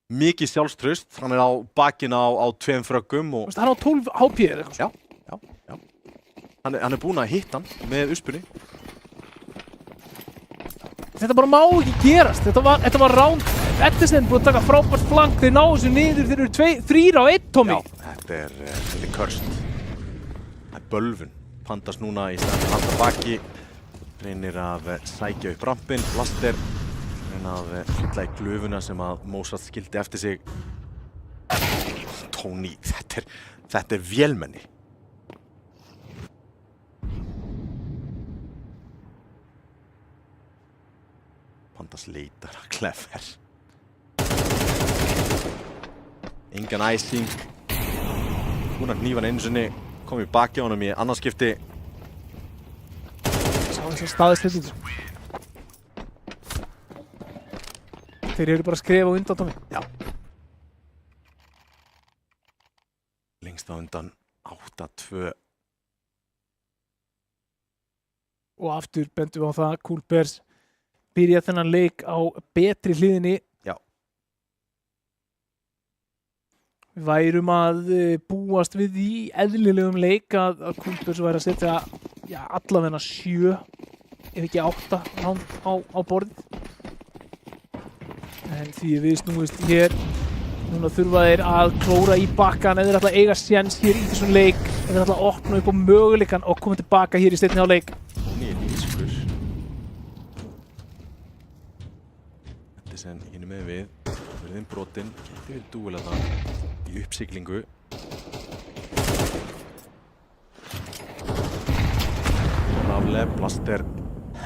Mikið sjálfstraust, hann er á bakina á 2 fröggum og... Þú veist, hann á 12 HP eða eitthvað. Já. Hann er búinn að hitta hann með uspunni. Þetta bara má ekki gerast, þetta var round. Edison búið að taka frábært flank, þeir ná þessu niður, þeir eru 3 á 1, Tommy. Já, þetta er cursed. Það er bölvun. Pandas núna í stæðan handa baki. Reynir að sækja upp rampinn, Blaster. Reyna að fylla í glufuna sem að Mozart skildi eftir sig. Tony, þetta er vélmenni. Pandas leitar að Clever. Engan æsing. Hún að hnífa hann einu sinni. Kom í baki á honum í annarskipti. Sá þess að staðist þessu. Þeir eru bara að skrifa á undan, Tommy. Já. Lengst á undan 8-2. Og aftur bendum við á það, Cool Bears byrja þennan leik á betri hliðinni. Já. Við værum að búast við í eðlilegum leik að Cool Bears væri að setja allavega 7, ef ekki 8 á borðið. En því við snúist hér, núna þurfa þeir að klóra í bakkan eða þeir ætla að eiga séns hér í þessum leik, eða þeir ætla að opna upp á möguleikann og koma tilbaka hér í seinni hálfleik. Nýr ískur. Þetta er sem hinn með við, verðin brotinn, getur verið dúel að það í uppsiglingu. Rafle, Blaster,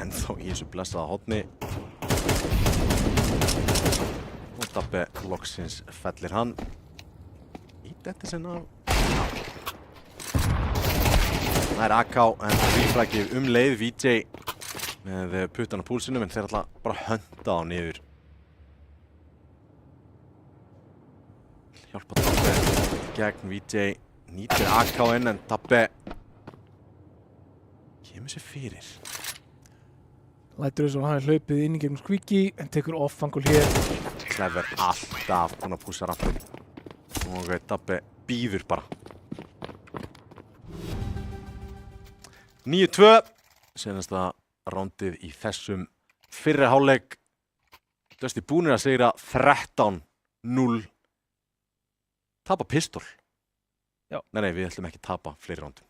ennþá í þessu blessaða hotni. Og Dabbe loksins fellir hann. Í þetta sem af. Það er AK en refragið leið VJ með puttan á púlsinum en þeir ætla bara að hönda á niður. Hjálpa Dabbe gegn VJ. Nýtir AK-inn en Dabbe kemur sér fyrir. Lætur þess að hann er hlaupið inn í gegnum Squeaky en tekur off-angul hér. Clever alltaf búinn að pússa rampinn og Dabbe býður bara. 9-2, senasta rándið í þessum fyrri hálfleik. Dusty búnir að sigra 13-0. Tapa pistol. Já. Nei, við ætlum ekki að tapa fleiri rándum.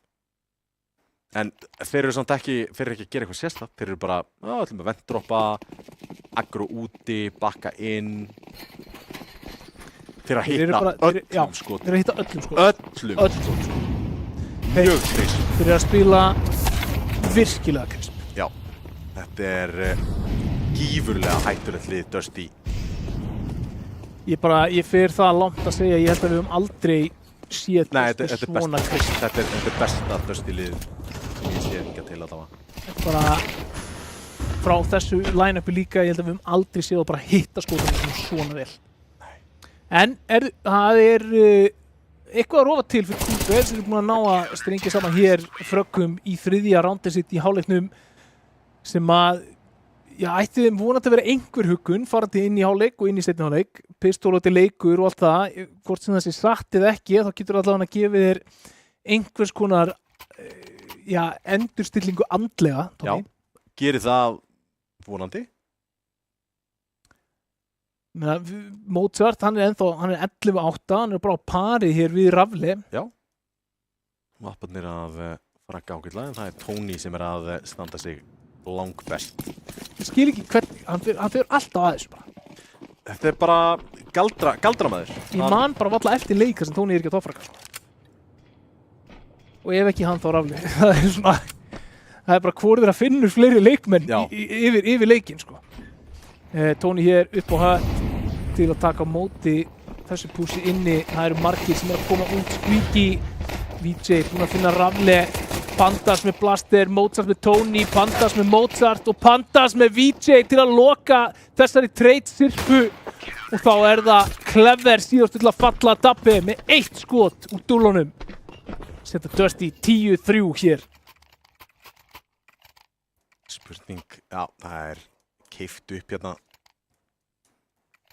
En þeir eru samt ekki, þeir eru ekki að gera eitthvað sérstakt. Þeir eru bara, ætlum að ventdroppa, aggro úti, bakka inn. Þeir eru að hitta öllum skotum. Þeir eru að hitta öllum skotum. Öllum skotum. Mjög krisp. Þeir eru að spila virkilega krisp. Já, þetta er gífurlega hættulegt lið Dusty. Ég fer það langt að segja, ég held að við höfum aldrei séð svona krisp. Þetta er besta Dusty lið sem ég sé hingað til allavega. Bara frá þessu line-upi líka, ég held að við höfum aldrei séð að bara hitta skotum svona vel. Nei. En það er eitthvað að rofa til fyrir Cool Bears sem er búin að ná að strengja saman hér fröggum í þriðja rándið sitt í hálfleiknum sem að ætti þeim vonandi að vera einhver huggun farandi inn í hálfleik og inn í seinni hálfleik, pistólóti leikur og allt það, hvort sem það sé satt eða ekki, þá getur allavega að gefa þér einhvers konar endurstillingu andlega. Já, gerir það vonandi? Mozart, hann er 11-8, hann er bara á pari hér við Rafle. Já. Vapparnir að fragga ágætlega, en það er Tony sem er að standa sig langbest. Ég skil ekki hvernig, hann fer alltaf að þessu bara. Þetta er bara galdramæður. Ég man bara valla eftir leika sem Tony er ekki að toppfragga, sko. Og ef ekki hann þá Rafli. Það er svona, það er bara hvorður að finnur fleiri leikmenn yfir leikinn, sko. Tony hér upp á höll til að taka á móti þessu púsi inni. Það eru margir sem að koma út. Squeaky, VJ búinn að finna Rafli, Pandas með Blaster, Mozart með Tony, Pandas með Mozart og Pandas með VJ til að loka þessari trade-sirpu. Og þá er það Clever síðast til að falla Dabbe með 1 skot úr dúlunum. Setta Dusty 10-3 hér. Spurning, já, það er keypt upp hérna.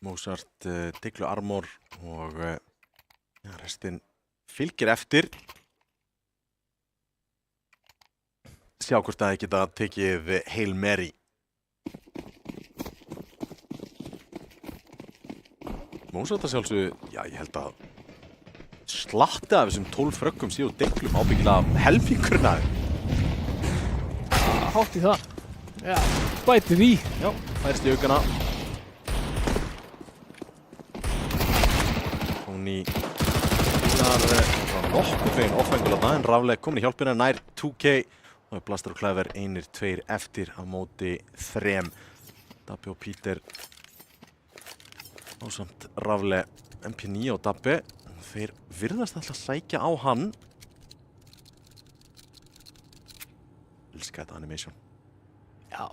Mozart, Diglu Armor og restin fylgir eftir. Sjá hvort að þið geta tekið Hail Mary. Mozart að sjálfsögðu, já, ég held að slatti af þessum 12 fröggum síðu Diglum ábyggilega helmingurinn af þeim. Hátt í það. Já, bætir í. Já, færst í aukana. Tony þar nokkuð veginn offengulega, en Rafli komin í hjálpina nær 2K. Það er Blaster og Clever 1-2 eftir á móti 3. Dabbe og Peter ásamt Rafli, MP9 og Dabbe. Þeir virðast alltaf sækja á hann. Elska þetta animation. Já.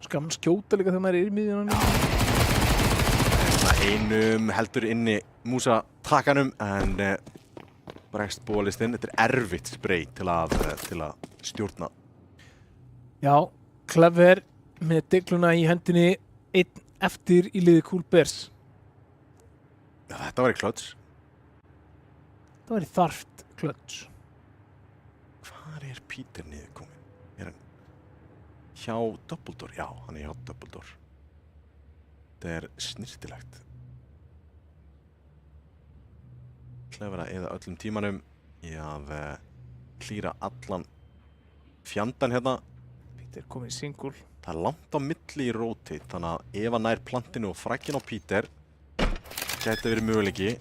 Skaman skjóta líka þegar maður er í miðjunum. Einum heldur inni Musa takanum, en bregst bólistinn. Þetta er erfitt spray til að stjórna. Já, Clever með Digluna í hendinni, 1 eftir í liði Cool Bears. Já, þetta var í klöts. Það var í þarft klöts. Hvar er Peter niður komin? Er hann hjá Dumbledore? Já, hann er hjá Dumbledore. Þetta er snirtilegt. Clever að eyða öllum tímanum í að klíra allan fjandann hérna. Peter komið í single. Það er langt á milli í rotate, þannig að ef hann nær plantinu og fragginn á Peter gæti verið möguleiki.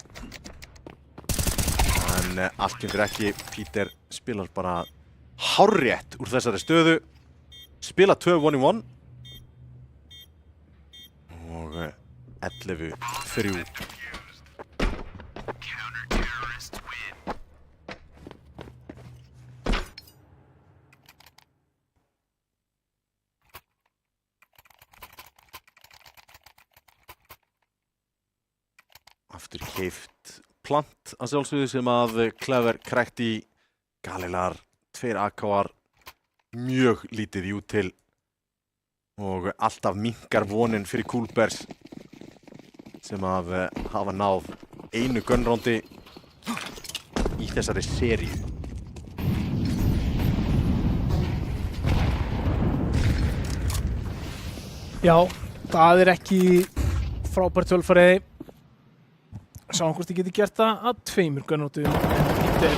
En allt kemur ekki. Peter spilar bara hárrétt úr þessari stöðu. Spila 2-1-1. Og 11-3. Aftur keypt plant að sjálfsögðu sem að Clever krækt í. Galilar, 2 AK-ar, mjög lítið út til og alltaf minnkar vonin fyrir Cool Bears sem að hafa náð einu gunroundi í þessari seríu. Já, það er ekki frábært tölfræði. Sáum hvort þið geti gert það að 2 gunroundum. Þetta er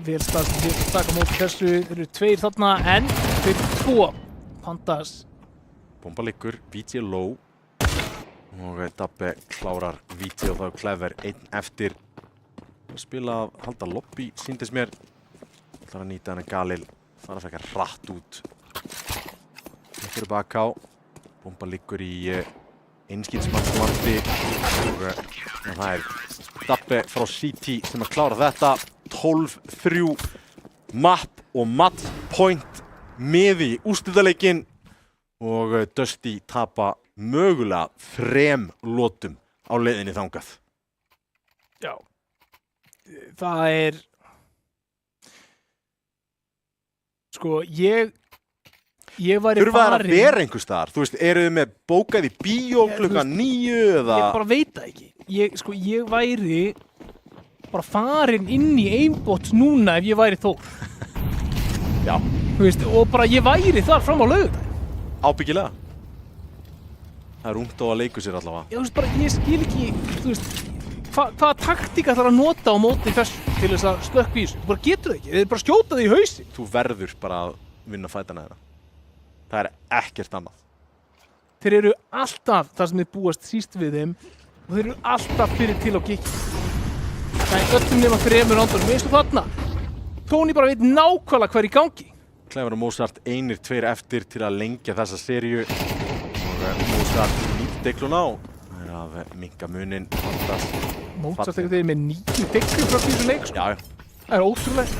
vel staðsett hér að taka móti þessu. Þeir eru 2 þarna en þeir 2. Pandas. Bomba liggur, VJ low og Dabbe klárar VJ og þá Clever 1 eftir. Að spila að halda lobby, sýndist mér. Það að nýta hennar Galil, fara að fekka hratt út. Þetta eru baka á. Bomba liggur í einskilsmannslandi og það er Dabbe frá CT sem að klára þetta. 12-3 map og match point með í úrslitaleikinn og Dusty tapa mögulega 3 lotum á leiðinni þangað. Já. Það er sko, ég væri Þurfa þær að vera einhvers staðar? Þú veist, eru þið með bókað í bíó klukkan 9 eða? Ég bara veit það ekki. Ég væri bara farin inn í aimbot núna ef ég væri Þór. Já. Þú veist, og bara ég væri þar fram á laugardaginn. Ábyggilega. Það er ungt á að leiku sér allavega. Já, þú veist, bara ég skil ekki, þú veist, hvaða taktík ætlar að nota á móti þessu? til þess að slökkva í þessu. Þú bara getur það ekki, þeir bara skjóta þig í hausin. Þú verður bara að vinna fætana þeirra. Það er ekkert annað. Þeir eru alltaf það sem þið búast síst við þeim og þeir eru alltaf fyrir til á gikki. Það er öllum nema 3 rándunum, eins og þarna. Tony bara veit nákvæmlega hvað er í gangi. Clever og Mozart 1-2 eftir til að lengja þessa seríu og Mozart nýtt deikluna á. Það er að minnka munin. Mozart þegar þeir með 9 deglur frá þessu leik, sko. Já. Það er ótrúlega.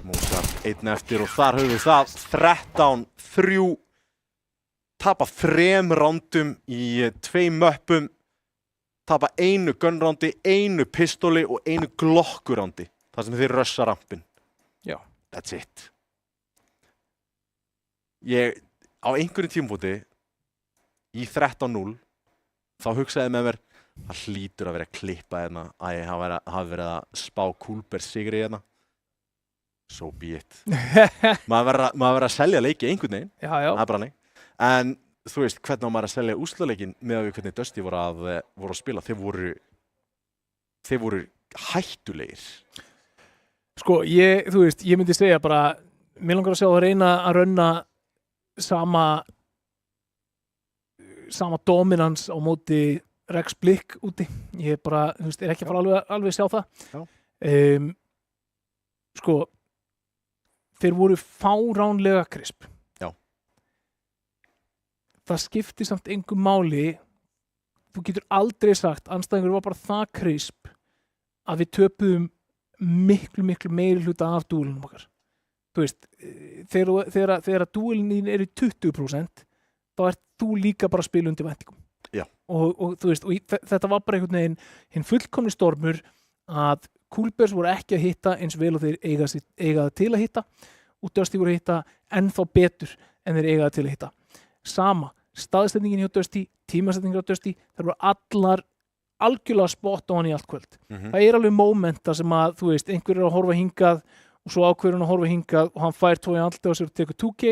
Mozart 1 eftir og þar höfum við það 13-3. Tapa 3 rándum í 2 möppum. Tapa 1 gunrándi, 1 pistóli og 1 glokkurándi. Það sem þeir rössa rampin. Já. That's it. Ég, á einhverjum tímafóti, í 13-0, þá hugsaði með mér, það hlýtur að vera að klippa hérna, að ég hafi verið að spá Kúlbergs sigri hérna. So be it. maður verið að selja leiki einhvern veginn. Já, já. Það er bara nei. En þú veist, hvernig á maður að selja úrslitaleikin með að við hvernig Dusty voru að spila. Þeir voru hættulegir. Sko, ég myndi segja bara, mér langar að sjá að reyna að rönna sama dominans á móti Rex Blick úti. Ég bara, er ekki að fara alveg að sjá það. Sko, þeir voru fáránlega krisp. Já. Það skiptir samt engu máli. Þú getur aldrei sagt, andstæðingur var bara það krisp að við töpuðum miklu meiri hluta af dúlunum okkar. Þú veist, þegar dúlun er í 20%, þá ert þú líka bara að spila undir væntingum. Já. Og þú veist, þetta var bara einhvern veginn hinn fullkomni stormur að Kúlbergs voru ekki að hitta eins vel og þeir eiga til að hitta og Dusty voru að hitta ennþá betur en þeir eiga til að hitta. Sama, staðsetningin hjá Dusty, tímasetningin hjá Dusty, þeir voru allar algjörlega spot on í allt kvöld. Það er alveg momenta sem að, þú veist, einhver er að horfa hingað og svo ákveður hann að horfa hingað og hann fær 2 í andliti á sér og tekur 2K,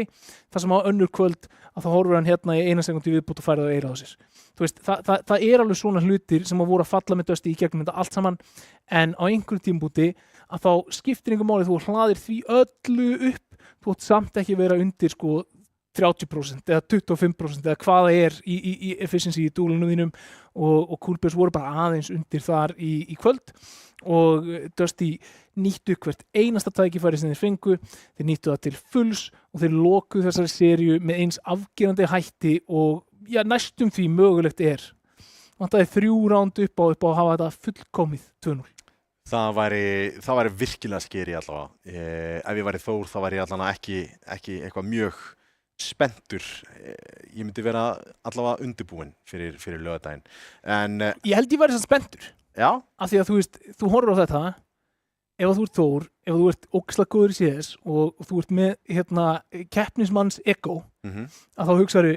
þar sem á önnur kvöld að þá horfur hann hérna í 1 sekúndu viðbútt og færið á eyrað á sér. Þú veist, það er alveg svona hlutir sem að voru að falla með Dusty í gegnum þetta allt saman, en á einhverjum tímabúti að þá skiptir einhver máli, þú hlaðir því öllu upp, þú átt samt ekki vera undir sko 30% eða 25% eða hvað það er í efficiency í dúlunum þínum og Kúlbergs voru bara aðeins undir þar í kvöld og Dusty nýttu hvert einasta tækifæri sem þeir fengu, þeir nýttu það til fulls og þeir lokuðu þessari seríu með eins afgerandi hætti og já, næstum því mögulegt er. Vantaði 3 ránd upp á að hafa þetta fullkomið 2-0. Það væri virkilega skeri allavega. Ef ég væri Þór þá væri ég allavega ekki eitthvað mjög spenntur. Ég myndi vera allavega undirbúinn fyrir laugardaginn. En ég held ég væri svo spenntur. Já. Af því að þú veist, þú horfir á þetta, ef þú ert Þór, ef þú ert ógeðslega góður í CS og þú ert með keppnismanns ego, að þá hugsaðu,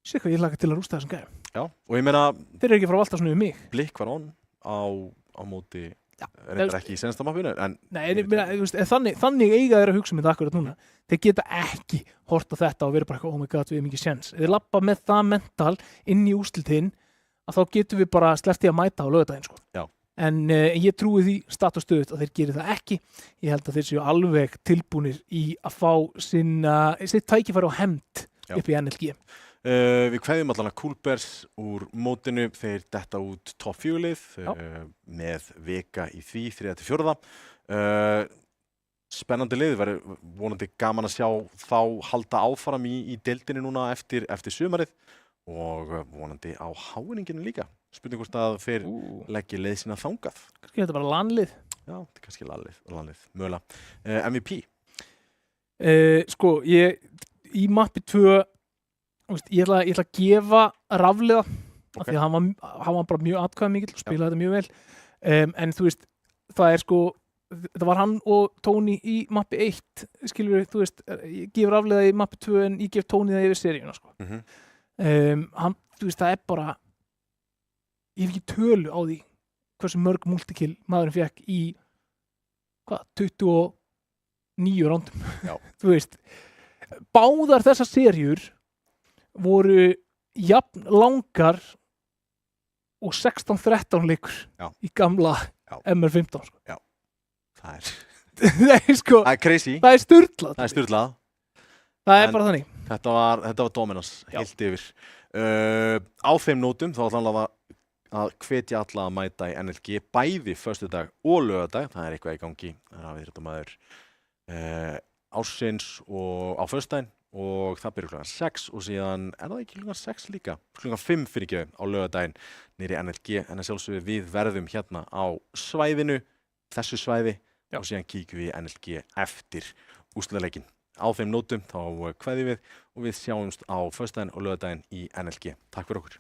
sé hvað ég laka til að rústa þessum gæðum. Já, og ég meina þeir eru ekki að fara að valta svona um mig. Blikk var á móti reyndar ekki í senasta mappinu, en nei, þannig eiga þeir að hugsa um þetta akkurat núna. Þeir geta ekki hort á þetta og verið bara eitthvað, oh my god, við erum ekki séns. Ef þeir labba með það mental inn í úrslitin, að þá getum við bara sleppt í að mæta á laugardaginn, sko. Já. En ég trúi því statt og stöðugt að þeir geri það ekki. Ég held að þeir séu alveg tilbúnir í að fá sitt tækifæri á hefnd upp í NLG. Við kveðjum allan að Kúlbergs úr mótinu, þeir detta út topp 4-lið með vika í því 3-4. Spennandi lið, verður vonandi gaman að sjá þá halda áfram í deildinni núna eftir sumarið og vonandi á háinninginu líka. Spurning hvort að þeir leggja leið sína þangað. Kannski þetta bara landlið. Já, þetta er kannski landlið, mögulega. MVP? Sko, í mappi 2 ég ætla að gefa Rafliða af því að hann var bara mjög atkvæðamikill og spilaði þetta mjög vel en þú veist, það er sko þetta var hann og Tony í mappi 1 skilur við, þú veist, ég gef Rafliða í mappi 2 en ég gef Tony það yfir seríuna sko. Hann, þú veist, það er bara ég hef ekki tölu á því hversu mörg multikill maðurinn fekk í 29 rándum þú veist, báðar þessar seríur voru jafn langar og 16-13 leikur Já. í gamla Já. MR15 sko. Já, það er Nei, sko, það er crazy, það er sturlað. það er sturlað. Það er En- bara þannig. Þetta var dominans, heilt yfir. Á þeim nótum þá ætla hann að hvetja alla að mæta í NLG bæði föstudag og laugardag. Það er eitthvað í gangi. Það er íþróttamaður ársins og á föstudaginn og það byrjar klukkan 6 og síðan er það ekki klukkan 6 líka. Klukkan 5 fyrirgefum á laugardaginn niðri í NLG en að sjálfsögðu við verðum hérna á svæðinu, þessu svæði og síðan kíkjum við í NLG eftir úrslitaleikinn. Á þeim nótum þá kveðjum við og við sjáumst á föstudaginn og laugardaginn í NLG. Takk fyrir okkur.